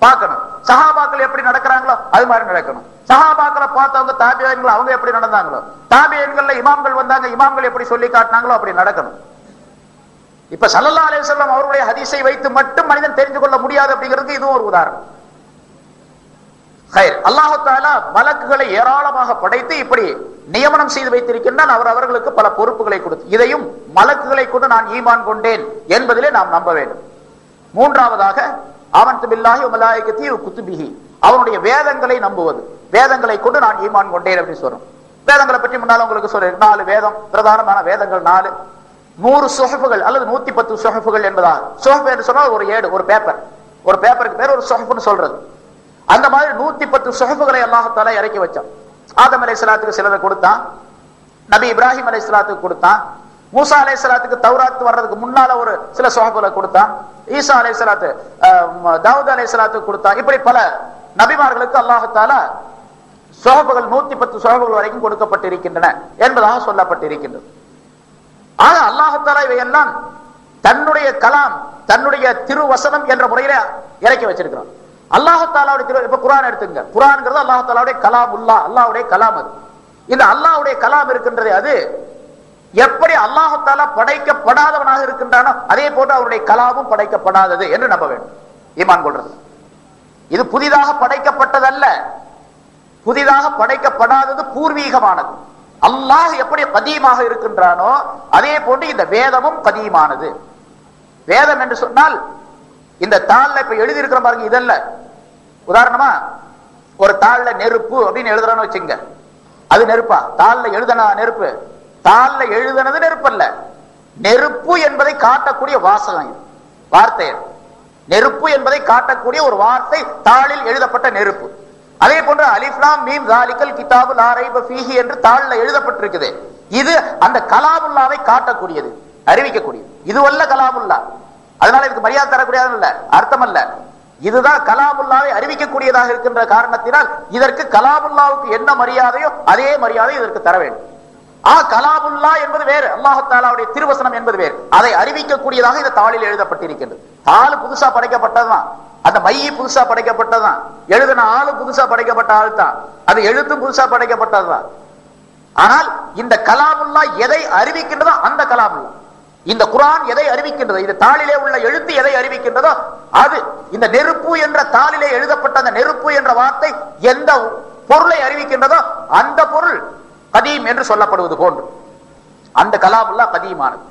பார்க்கணும். சஹாபாக்கள் எப்படி நடக்கிறாங்களோ அது மாதிரி நடக்கணும். சஹாபாக்களை பார்த்தவங்க தாபியீன்கள் அவங்க எப்படி நடந்தாங்களோ, தாபியீன்கள்ல இமாம்கள் வந்தாங்க, இமாம்கள் எப்படி சொல்லி காட்டினாங்களோ அப்படி நடக்கணும். இப்ப ஸல்லல்லாஹு அலைஹி வஸல்லம் அவருடைய ஹதீஸை வைத்து மட்டும் மனிதன் தெரிந்து கொள்ள முடியாது அப்படிங்கிறதுக்கு இதுவும் ஒரு உதாரணம். அல்லாஹ் தஆலா மலக்குகளை ஏராளமாக படைத்து இப்படி நியமனம் செய்து வைத்திருக்கின்றான். அவர்களுக்கு பல பொறுப்புகளை கொடுத்து, இதையும் மலக்குகளை கொண்டு நான் ஈமான் கொண்டேன் என்பதிலே நாம் நம்ப வேண்டும். மூன்றாவதாக ஆமன்து பில்லாஹி வ மலாயிகத்திஹி வ குதுபிஹி, அவனுடைய வேதங்களை நம்புவது. வேதங்களை கொண்டு நான் ஈமான் கொண்டேன் அப்படின்னு சொல்றோம். வேதங்களை பற்றி முன்னால உங்களுக்கு சொல்றேன். 4 வேதம், பிரதானமான வேதங்கள் 4. 100 சுஹஃபுகள் அல்லது 110 சுஹஃபுகள் என்பதாக. சுஹஃப் என்று சொன்னால் ஒரு ஏடு, ஒரு பேப்பர். ஒரு பேப்பருக்கு பேர் ஒரு சுஹஃப்னு சொல்றது. அந்த மாதிரி 110 சுஹஃபுகளை அல்லாஹ் தஆலா இறக்கி வச்சான். ஆதம் அலைஹிஸ்ஸலாத்துக்கு சிலதை கொடுத்தான், நபி இப்ராஹிம் அலைஹிஸ்ஸலாத்துக்கு கொடுத்தான், மூசா அலைஹிஸ்ஸலாத்துக்கு தௌராத் வர்றதுக்கு முன்னால ஒரு சில சுஹஃபுகளை கொடுத்தான், ஈசா அலைஹிஸ்ஸலாத்து தாவூத் அலைஹிஸ்ஸலாத்துக்கு கொடுத்தான். இப்படி பல நபிமார்களுக்கு அல்லாஹ் தஆலா சுஹஃபுகள் 110 சுஹஃபுகள் வரைக்கும் கொடுக்கப்பட்டிருக்கின்றன என்பதாக சொல்லப்பட்டிருக்கின்றது. ஆக அல்லாஹ் தஆலா இவையெல்லாம் தன்னுடைய கலாம், தன்னுடைய திருவசனம் என்ற முறையில இறக்கி வச்சிருக்கிறான். அல்லாஹ் தஆலாவுடைய திரு, இப்ப குர்ஆன் எடுத்துங்க. குர்ஆன்ங்கிறது அல்லாஹ் தஆலாவுடைய கலாமுல்லாஹ், அல்லாஹ்வுடைய கலாம். அது இந்த அல்லாஹ்வுடைய கலாம் இருக்கின்றது, அது எப்படி அல்லாஹ் தஆலா படைக்கப்படாதவனாக இருக்கின்றானோ அதே போன்று அவருடைய கலாமும் படைக்கப்படாதது என்று நம்ப வேண்டும், ஈமான் கொள்றது. இது புதிதாக படைக்கப்பட்டதல்ல, புதிதாக படைக்கப்படாதது பூர்வீகமானது. அல்லாஹ் எப்படி கதீமாக இருக்கின்றானோ அதே போன்று இந்த வேதமும் கதீமானது. வேதம் என்று சொன்னால் இந்த தாள்ல இப்ப எழுதி இருக்கிற பாருங்க, இதல்ல. உதாரணமா ஒரு தாள்ல நெருப்பு அப்படின்னு எழுதுறான்னு வச்சுங்க, அது நெருப்பா? தாள்ல எழுதனா நெருப்பு? தாள்ல எழுதுனது நெருப்பு அல்ல. நெருப்பு என்பதை காட்டக்கூடிய வாசகம், வார்த்தை. நெருப்பு என்பதை காட்டக்கூடிய ஒரு வார்த்தை தாளில் எழுதப்பட்ட நெருப்பு. அதே போன்று அலிஃப் லாம் மீம் ஸாலிகல் கிதாபு லா ரைப ஃபீஹி என்று தாள்ல எழுதப்பட்டிருக்குது. இது அந்த கலாமுல்லாவை காட்டக்கூடியது, அறிவிக்கக்கூடியது. இது அல்ல கலாமுல்லா. அதனால இதுக்கு மரியாதை தரக்கூடியது இல்ல, அர்த்தம் அல்ல. இதுதான் கலாமுல்லாவை அறிவிக்கக்கூடியதாக இருக்கின்ற காரணத்தினால் இதற்கு கலாமுல்லாவுக்கு என்ன மரியாதையோ அதே மரியாதை இதற்கு தர வேண்டும். கலாமுல்லா என்பது வேறு, அல்லாஹ் தஆலாவுடைய திருவசனம் என்பது வேறு. அதை அறிவிக்கக்கூடியதாக இந்த தாளில் எழுதப்பட்டிருக்கின்றது. தாள் புதுசா படைக்கப்பட்டதுதான், அந்த மைய புதுசா படைக்கப்பட்டதுதான், எழுதின ஆளு புதுசா படைக்கப்பட்ட ஆள் தான், அது எழுத்தும் புதுசா படைக்கப்பட்டதுதான். ஆனால் இந்த கலாமுல்லா எதை அறிவிக்கின்றதோ அந்த கலாமுல்லா. இந்த குர்ஆன் எதை அறிவிக்கின்றதோ, இந்த தாளிலே உள்ள எழுத்து எதை அறிவிக்கின்றதோ அது. இந்த நெருப்பு என்ற தாளிலே எழுதப்பட்ட அந்த நெருப்பு என்ற வார்த்தை எந்த பொருளை அறிவிக்கின்றதோ அந்த பொருள் கதீம் என்று சொல்லப்படுவது போன்று அந்த கலாமுல்லா கதீமானது.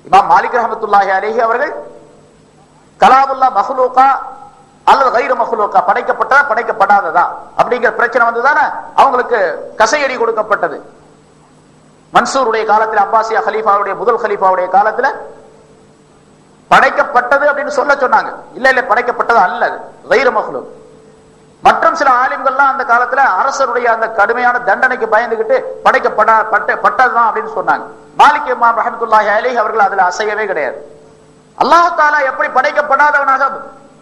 இமாம் மாலிக் ரஹ்மத்துல்லாஹி அலைஹி அவர்கள் கலாமுல்லா மஹ்லூகா அல்லது கைரு மஹ்லூகா, படைக்கப்பட்டதா படைக்கப்படாததா அப்படிங்கிற பிரச்சனை வந்துதானே அவங்களுக்கு கசையடி கொடுக்கப்பட்டது. மன்சூருடைய காலத்தில், அப்பாசியா ஹலீஃபாவுடைய முதல் ஹலீஃபாவுடைய காலத்துல படைக்கப்பட்டது அப்படின்னு சொல்ல சொன்னாங்க. இல்ல இல்ல, படைக்கப்பட்டது அல்ல, கைரு மஹ்லூக். மற்றும் சில ஆலிம்கள்லாம் அந்த காலத்துல அரசருடைய அந்த கடுமையான தண்டனைக்கு பயந்துகிட்டு படைக்கப்பட்டதுதான் அப்படின்னு சொன்னாங்க. மாலிக் இமாம் ரஹ்மத்துல்லாஹி அலைஹி அவர்கள் அதுல அசையவே கிடையாது. அல்லாஹ் தஆலா எப்படி படைக்கப்படாதவனாக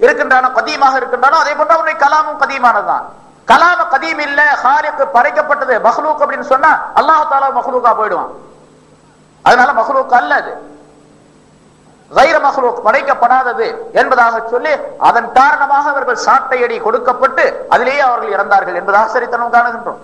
இருக்கின்றானோ, கதீமாக இருக்கின்றானோ, அதே போன்று அவருடைய கலாமும் கதீமானதுதான். கலாம கதீம் இல்ல, ஹாலிக் படைக்கப்பட்டது மஹ்லூக் அப்படின்னு சொன்னா அல்லாஹ் தஆலா மஹ்லூக்கா போயிடுவான். அதனால மஹ்லூக் அல்ல, அது கைர மஹ்லூக், படைக்கப்படாதது என்பதாக சொல்லி அதன் காரணமாக அவர்கள் சாட்டையடி கொடுக்கப்பட்டு அதிலேயே அவர்கள் இறந்தார்கள் என்பதாக சரித்திரம் காணுகின்றோம்.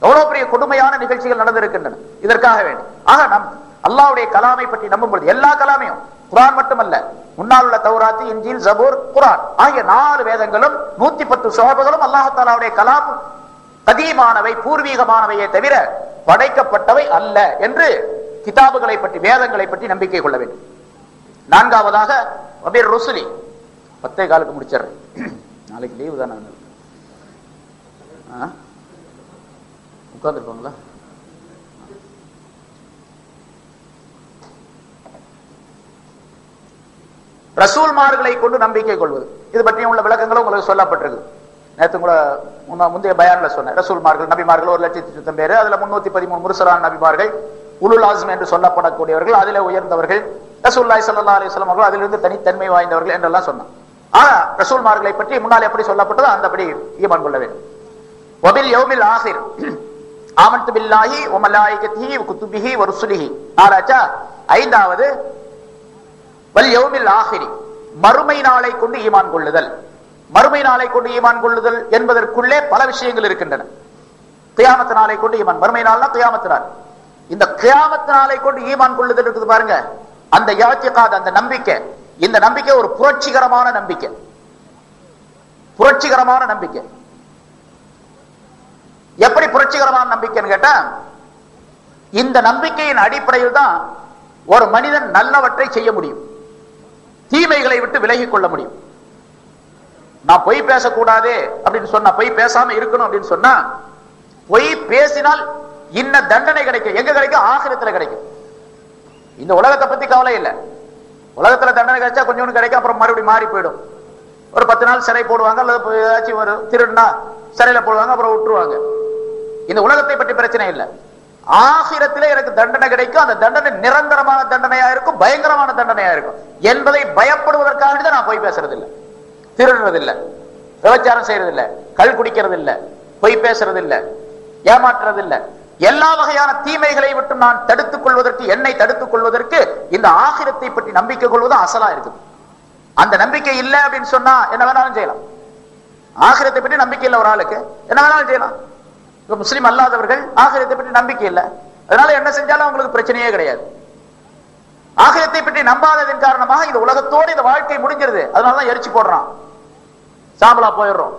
எவ்வளவு பெரிய கொடுமையான நிகழ்ச்சிகள் நடந்திருக்கின்றன இதற்காக வேண்டி. ஆக நம் அல்லாஹ்வுடைய கலாமை பற்றி நம்பும் பொழுது எல்லா கலாமையும், குர்ஆன் மட்டுமல்ல, முன்னால் உள்ள தௌராத், இன்ஜீல், ஜபூர், குர்ஆன் ஆகிய 4 வேதங்களும் 110 ஷுஅபுகளும் அல்லாஹ் தஆலாவுடைய கலாம் கதீமானவை, பூர்வீகமானவையே தவிர படைக்கப்பட்டவை அல்ல என்று கிதாபுகளை பற்றி, வேதங்களை பற்றி நம்பிக்கை கொள்ள வேண்டும். 4வதாக வபீர் ருசுலி, 10:15 முடிச்சிடுறேன், நாளைக்கு லீவு தானே. உட்கார்ந்துருப்பாங்களா? ரசூல்மார்களை கொண்டு நம்பிக்கை கொள்வது, இது பற்றியும் உள்ள விளக்கங்களும் உங்களுக்கு சொல்லப்பட்டிருக்கு. நேற்று கூட முந்தைய பயான்ல சொன்ன ரசூல்மார்கள், நபிமார்கள் 1,00,000 பேரு, அதுல 313 முர்சலான் நபிமார்கள், உலுல் ஆஸ்ம் என்று சொல்லப்படக்கூடியவர்கள், அதிலே உயர்ந்தவர்கள் ரசூலுல்லாஹி ஸல்லல்லாஹு அலைஹி வஸல்லம் அவர்கள், அதிலிருந்து தனித்தன்மை வாய்ந்தவர்கள் என்றெல்லாம் சொன்னார். ரசூல்மார்களை பற்றி முன்னால் எப்படி சொல்லப்பட்டதோ அந்தபடி ஈமான் கொள்ள வேண்டும். வபில் யௌமில் ஆகிர் ஆமன்து பில்லாஹி வ மலாயிகத்திஹி வ குதுபிஹி வ ருசுலிஹி. 5வது வல் யௌமில் ஆகிரி, மறுமை நாளை கொண்டு ஈமான் கொள்ளுதல். மறுமை நாளை கொண்டு ஈமான் கொள்ளுதல் என்பதற்குள்ளே பல விஷயங்கள் இருக்கின்றன. கியாமத் நாளை கொண்டு ஈமான், மறுமை நாள்னா கியாமத் நாள். இந்த கியாமத் நாளை கொண்டு ஈமான் கொள்ளுதல் இருக்குது பாருங்க, அந்த இஅ்திகாத், அந்த நம்பிக்கை, இந்த நம்பிக்கை ஒரு புரட்சிகரமான நம்பிக்கை. புரட்சிகரமான நம்பிக்கை. எப்படி புரட்சிகரமான நம்பிக்கைன்னு கேட்டா, இந்த நம்பிக்கையின் அடிப்படையில் தான் ஒரு மனிதன் நல்லவற்றை செய்ய முடியும், தீமைகளை விட்டு விலகி கொள்ள முடியும். நான் பொய் பேசக்கூடாது அப்படின்னு சொன்னா, பொய் பேசாம இருக்கணும் அப்படின்னு சொன்னா, பொய் பேசினால் இன்ன தண்டனை கிடைக்கும். எங்க கிடைக்கும்? ஆகிரத்துல கிடைக்கும். இந்த உலகத்தை பத்தி கவலை இல்லை. உலகத்துல தண்டனை கிடைச்சா கொஞ்சம் கிடைக்கும், அப்புறம் மறுபடியும் மாறி போயிடும். ஒரு 10 நாள் சிறை போடுவாங்க, அல்லது ஏதாச்சும் ஒரு திருடுனா சிறையில போடுவாங்க, அப்புறம் விட்டுருவாங்க. இந்த உலகத்தை பற்றி பிரச்சனை இல்லை. ஆகிரத்திலே எனக்கு தண்டனை கிடைக்கும், அந்த தண்டனை நிரந்தரமான தண்டனையா இருக்கும், பயங்கரமான தண்டனையா இருக்கும் என்பதை பயப்படுவதற்காக தான் நான் பொய் பேசுறது இல்லை, திருடுறது இல்லை, விபச்சாரம் செய்யறது இல்லை, கள் குடிக்கிறது இல்லை, பொய் பேசுறது இல்லை, ஏமாற்றுறது இல்லை. எல்லா வகையான தீமைகளை விட்டு நான் தடுத்துக் கொள்வதற்கு, என்னை தடுத்துக் கொள்வதற்கு இந்த ஆகிரத்தை பற்றி நம்பிக்கை கொள்வது அசலா இருக்குது. அந்த நம்பிக்கை இல்லை அப்படின்னு சொன்னா என்ன வேணாலும் செய்யலாம். ஆகிரத்தை பற்றி நம்பிக்கை இல்லை ஒரு ஆளுக்கு, என்ன வேணாலும் செய்யலாம். முஸ்லிம் அல்லாதவர்கள் ஆகிரத்தை பற்றி நம்பிக்கை இல்லை, அதனால என்ன செஞ்சாலும் அவங்களுக்கு பிரச்சனையே கிடையாது. ஆகிரத்தை பற்றி நம்பாததன் காரணமாக இந்த உலகத்தோடு இந்த வாழ்க்கை முடிஞ்சிருது. அதனாலதான் எரிச்சு போடுறான், சாம்பலா போயிடுறோம்,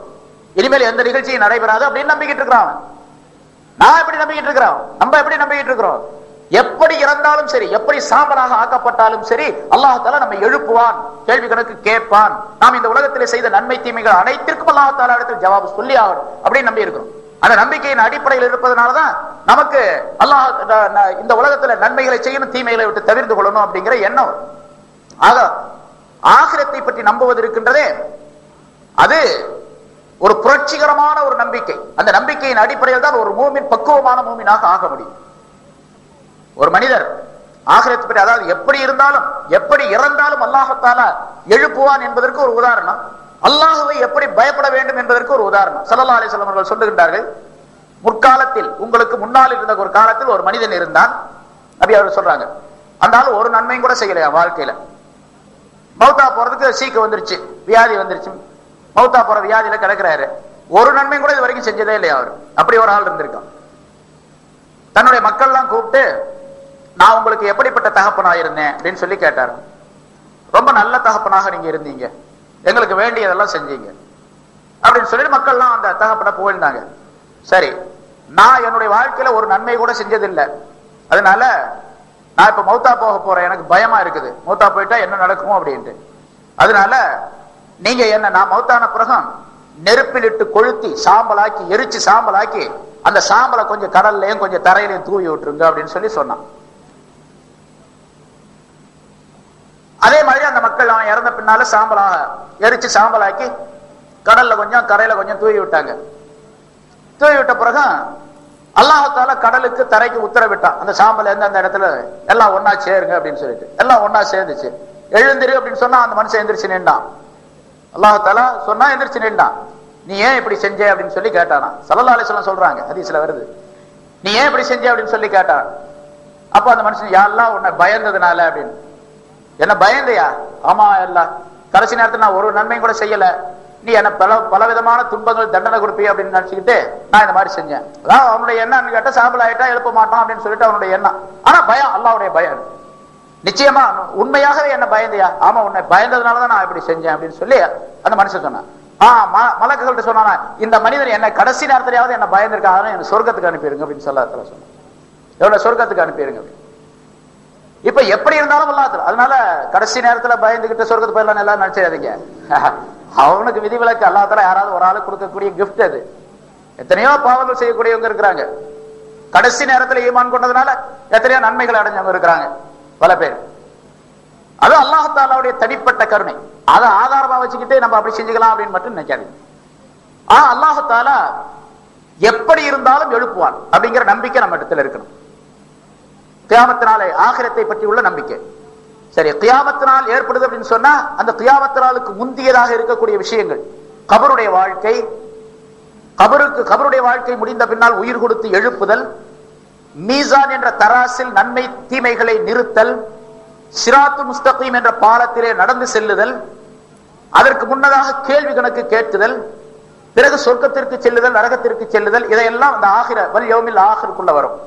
இனிமேல் எந்த நிகழ்ச்சியும் நடைபெறாது அப்படின்னு நம்பிக்கிட்டு இருக்கிறான். நான் எப்படி நம்பிக்கிட்டு இருக்கிறோம்? நம்ம எப்படி நம்பிக்கிட்டு இருக்கிறோம்? எப்படி இறந்தாலும் சரி, எப்படி சாம்பலாக ஆக்கப்பட்டாலும் சரி, அல்லாஹ் தஆலா நம்மை எழுப்புவான், கேள்வி கணக்கு கேட்பான். நாம் இந்த உலகத்திலே செய்த நன்மை தீமைகள் அனைத்திற்கும் அல்லாஹ் தஆலா இடத்தில் ஜவாப் சொல்லி ஆகணும் அப்படின்னு நம்பி இருக்கிறோம். அந்த நம்பிக்கையின் அடிப்படையில் இருப்பதனாலதான் நமக்கு அல்லாஹ் இந்த உலகத்துல நன்மைகளை செய்யணும், தீமைகளை விட்டு தவிர்த்து கொள்ளணும் அப்படிங்கிற எண்ணம். ஆக ஆகிரத்தை பற்றி நம்புவது இருக்கின்றதே, அது ஒரு புரட்சிகரமான ஒரு நம்பிக்கை. அந்த நம்பிக்கையின் அடிப்படையில் தான் ஒரு மூமின் பக்குவமான மூமினாக ஆக முடியும். ஒரு மனிதர் ஆகிரத்தை பற்றி, அதாவது எப்படி இருந்தாலும் எப்படி இறந்தாலும் அல்லாஹ் தஆலா எழுப்புவான் என்பதற்கு ஒரு உதாரணம், அல்லாஹ்வை எப்படி பயப்பட வேண்டும் என்பதற்கு ஒரு உதாரணம் ஸல்லல்லாஹு அலைஹி வஸல்லம் அவர்கள் சொல்லுகின்றார்கள். முற்காலத்தில், உங்களுக்கு முன்னால் இருந்த ஒரு காலத்தில் ஒரு மனிதன் இருந்தான். நபி அவர்கள் சொல்றாங்க, அந்த ஆள் ஒரு நன்மையும் கூட செய்யலையா வாழ்க்கையில. மௌத்தா போறதுக்கு சீக்கு வந்துருச்சு, வியாதி வந்துருச்சு, மௌத்தா போற வியாதியில கிடக்கிறாரு. ஒரு நன்மையும் கூட இது வரைக்கும் செஞ்சதே இல்லையா அவர். அப்படி ஒரு ஆள் இருந்திருக்கான். தன்னுடைய மக்கள் எல்லாம் கூப்பிட்டு, நான் உங்களுக்கு எப்படிப்பட்ட தகப்பனா இருந்தேன் அப்படின்னு சொல்லி கேட்டாரு. ரொம்ப நல்ல தகப்பனாக நீங்க இருந்தீங்க, எங்களுக்கு வேண்டியதெல்லாம் செஞ்சீங்க அப்படின்னு சொல்லிட்டு மக்கள்லாம் அந்த தகப்பனை புகழ்ந்தாங்க. சரி, நான் என்னுடைய வாழ்க்கையில ஒரு நன்மை கூட செஞ்சதில்லை, அதனால நான் இப்ப மௌத்தா போக போறேன், எனக்கு பயமா இருக்குது, மௌத்தா போயிட்டா என்ன நடக்கும் அப்படின்ட்டு. அதனால நீங்க என்ன, நான் மௌத்தான பிறகு நெருப்பில் இட்டு கொளுத்தி சாம்பலாக்கி, எரிச்சு சாம்பலாக்கி, அந்த சாம்பலை கொஞ்சம் கடல்லையும் கொஞ்சம் தரையிலையும் தூவி விட்டுருங்க அப்படின்னு சொல்லி சொன்னான். அதே மாதிரி அந்த மக்கள் அவன் இறந்த பின்னால சாம்பலாக எரிச்சு சாம்பலாக்கி கடல்ல கொஞ்சம் கரையில கொஞ்சம் தூவி விட்டாங்க. தூவி விட்ட பிறகு அல்லாஹ் தஆலா கடலுக்கு தரைக்கு உத்தரவிட்டான், அந்த சாம்பல் எந்த இடத்துல எல்லாம் ஒன்னா சேருங்க அப்படின்னு சொல்லிட்டு. எல்லாம் ஒன்னா சேர்ந்துச்சு. எழுந்திரு அப்படின்னு சொன்னா அந்த மனுஷன் எந்திரிச்சு நின்றான். அல்லாஹ் தஆலா சொன்னா எந்திரிச்சு நின்றான். நீ ஏன் இப்படி செஞ்ச அப்படின்னு சொல்லி கேட்டானா. ஸல்லல்லாஹு அலைஹி வஸல்லம் சொல்றாங்க, ஹதீஸ்ல வருது, நீ ஏன் இப்படி செஞ்ச அப்படின்னு சொல்லி கேட்டான். அப்ப அந்த மனுஷன், யா அல்லாஹ் உன்னை பயந்ததுனால அப்படின்னு. என்ன பயந்தையா? ஆமா எல்லாம், கடைசி நேரத்தில் நான் ஒரு நன்மையும் கூட செய்யல, நீ என்ன பல விதமான துன்பங்கள் தண்டனை கொடுப்பீ அப்படின்னு நினைச்சுக்கிட்டு நான் இந்த மாதிரி செஞ்சேன். அதான் அவனுடைய எண்ணம் கேட்ட, சாம்பல் ஆயிட்டா எழுப்ப மாட்டான் அப்படின்னு சொல்லிட்டு அவனுடைய எண்ணம். ஆனா பயம், அல்லாஹ்வுடைய பயம். நிச்சயமா உண்மையாகவே என்ன பயந்தையா? ஆமா, உன்னை பயந்ததுனாலதான் நான் இப்படி செஞ்சேன் அப்படின்னு சொல்லி அந்த மனுஷன் சொன்னான். மலக்குகள்கிட்ட சொன்னானா, இந்த மனிதன் என்ன கடைசி நேரத்திலேயாவது என்ன பயந்திருக்காங்க, என்ன சொர்க்கத்துக்கு அனுப்பிடுங்க அப்படின்னு சொல்லாத சொன்னான். எவ்வளவு சொர்க்கத்துக்கு அனுப்பிடுங்க. இப்ப எப்படி இருந்தாலும் அல்லாஹ், அதனால கடைசி நேரத்துல பயந்துகிட்டு சொர்க்கத்து போயிடலாம் எல்லாம் நினைச்சிடாதீங்க. அவனுக்கு விதிவிலக்கு அல்லாஹ் தஆலா யாராவது ஒரு ஆளு கொடுக்கக்கூடிய கிஃப்ட் அது. எத்தனையோ பாவங்கள் செய்யக்கூடியவங்க இருக்கிறாங்க, கடைசி நேரத்துல ஈமான் கொண்டதுனால எத்தனையோ நன்மைகள் அடைஞ்சவங்க இருக்கிறாங்க பல பேர். அது அல்லாஹ் தஆலாவுடைய தனிப்பட்ட கருணை. அதை ஆதாரமா வச்சுக்கிட்டு நம்ம அப்படி செஞ்சுக்கலாம் அப்படின்னு மட்டும் நினைக்காதீங்க. அல்லாஹ் தஆலா எப்படி இருந்தாலும் எழுப்புவான் அப்படிங்கிற நம்பிக்கை நம்ம இடத்துல இருக்கணும். கியாமத்தினாலே ஆகிரத்தை பற்றி உள்ள நம்பிக்கை. சரி, கியாமத்தினால் ஏற்படுது அப்படின்னு சொன்னா அந்த கியாமத்தினாலுக்கு முந்தியதாக இருக்கக்கூடிய விஷயங்கள், கபருடைய வாழ்க்கை, கபருடைய வாழ்க்கை முடிந்த பின்னால் உயிர் கொடுத்து எழுப்புதல், மீசான் என்ற தராசில் நன்மை தீமைகளை நிறுத்தல், சிராத்து முஸ்தகீம் என்ற பாலத்திலே நடந்து செல்லுதல், அதற்கு முன்னதாக கேள்வி கணக்கு கேட்குதல், பிறகு சொர்க்கத்திற்கு செல்லுதல், நரகத்திற்கு செல்லுதல், இதையெல்லாம் அந்த ஆகிர வல் யௌமில் ஆகிருக்குள்ள வரும்.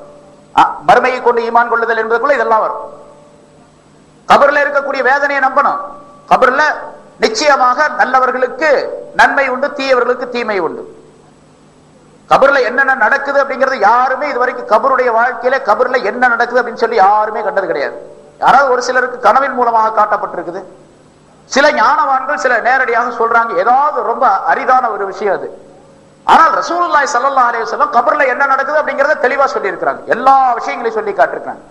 மறுமையை கொண்டு ஈமான் கொள்ளுதல் என்பதற்குள்ள இதெல்லாம் வரும். கபர்ல இருக்கக்கூடிய வேதனையை நம்பணும். கபர்ல நிச்சயமாக நல்லவர்களுக்கு நன்மை உண்டு, தீயவர்களுக்கு தீமை உண்டு. கபர்ல என்னென்ன நடக்குது அப்படிங்கிறது யாருமே இதுவரைக்கும் கபருடைய வாழ்க்கையில கபர்ல என்ன நடக்குது அப்படின்னு சொல்லி யாருமே கண்டது கிடையாது. யாராவது ஒரு சிலருக்கு கனவின் மூலமாக காட்டப்பட்டிருக்குது. சில ஞானவான்கள் சில நேரடியாக சொல்றாங்க, ஏதாவது ரொம்ப அரிதான ஒரு விஷயம் அது. ஆனால் ரசூலுல்லாஹி ஸல்லல்லாஹு அலைஹி வஸல்லம் கபர்ல என்ன நடக்குது அப்படிங்கறத தெளிவா சொல்லி இருக்கிறாங்க. எல்லா விஷயங்களையும் சொல்லி காட்டிருக்காங்க.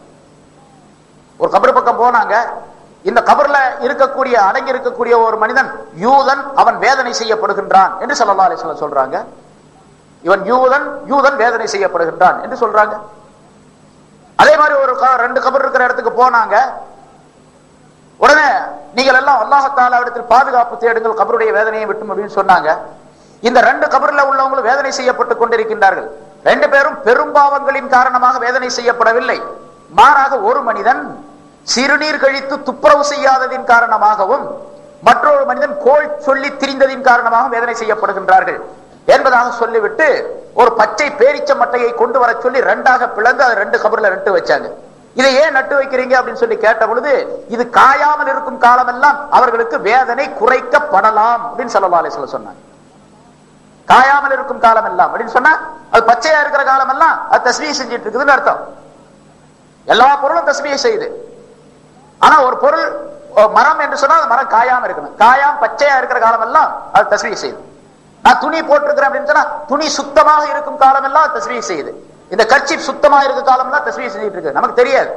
ஒரு கபர் பக்கம் போனாங்க, இந்த கபர்ல இருக்கக்கூடிய அடங்கி இருக்கக்கூடிய ஒரு மனிதன் யூதன், அவன் வேதனை செய்யப்படுகின்றான் என்று ஸல்லல்லாஹு அலைஹி வஸல்லம் சொல்றாங்க. இவன் யூதன் வேதனை செய்யப்படுகின்றான் என்று சொல்றாங்க. அதே மாதிரி ஒரு 2 கபர் இருக்கிற இடத்துக்கு போனாங்க. உடனே நீங்கள் எல்லாம் அல்லாஹ் தஆலா இடத்தில் பாதுகாப்பு தேடுங்கள், கபருடைய வேதனையை விட்டும் அப்படின்னு சொன்னாங்க. இந்த 2 கபர்ல உள்ளவங்களும் வேதனை செய்யப்பட்டுக் கொண்டிருக்கின்றார்கள். 2 பேரும் பெரும்பாவங்களின் காரணமாக வேதனை செய்யப்படவில்லை. மாறாக ஒரு மனிதன் சிறுநீர் கழித்து துப்புரவு செய்யாததின் காரணமாகவும் மற்றொரு மனிதன் கோள் சொல்லி திரிந்ததின் காரணமாகவும் வேதனை செய்யப்படுகின்றார்கள் என்பதாக சொல்லிவிட்டு ஒரு பச்சை பேரிச்ச மட்டையை கொண்டு வர சொல்லி 2ஆக பிளந்து அதை 2 கபர்ல நட்டு வச்சாங்க. இதை ஏன் நட்டு வைக்கிறீங்க அப்படின்னு சொல்லி கேட்ட பொழுது, இது காயாமல் இருக்கும் காலம் எல்லாம் அவர்களுக்கு வேதனை குறைக்கப்படலாம் அப்படின்னு ஸல்லல்லாஹு அலைஹி வஸல்லம் சொன்னாங்க. காயாமல் இருக்கும் காலம் எல்லாம் அப்படின்னு சொன்னா அது பச்சையா இருக்கிற காலம் எல்லாம் அது தஸ்பீஹ் செஞ்சிட்டு இருக்குதுன்னு அர்த்தம். எல்லா பொருளும் தஸ்பீஹ் செய்யுது. ஆனா ஒரு பொருள் மரம் என்று சொன்னா அது மரம் காயாம இருக்கணும். காயாம பச்சையா இருக்கிற காலம் எல்லாம் அது தஸ்பீஹ் செய்யுது. நான் துணி போட்டிருக்கிறேன் அப்படின்னு சொன்னா துணி சுத்தமாக இருக்கும் காலம் எல்லாம் தஸ்பீஹ் செய்யுது. இந்த கர்ச்சீப் சுத்தமா இருக்க காலம் எல்லாம் தஸ்பீஹ் செஞ்சுட்டு இருக்கு. நமக்கு தெரியாது.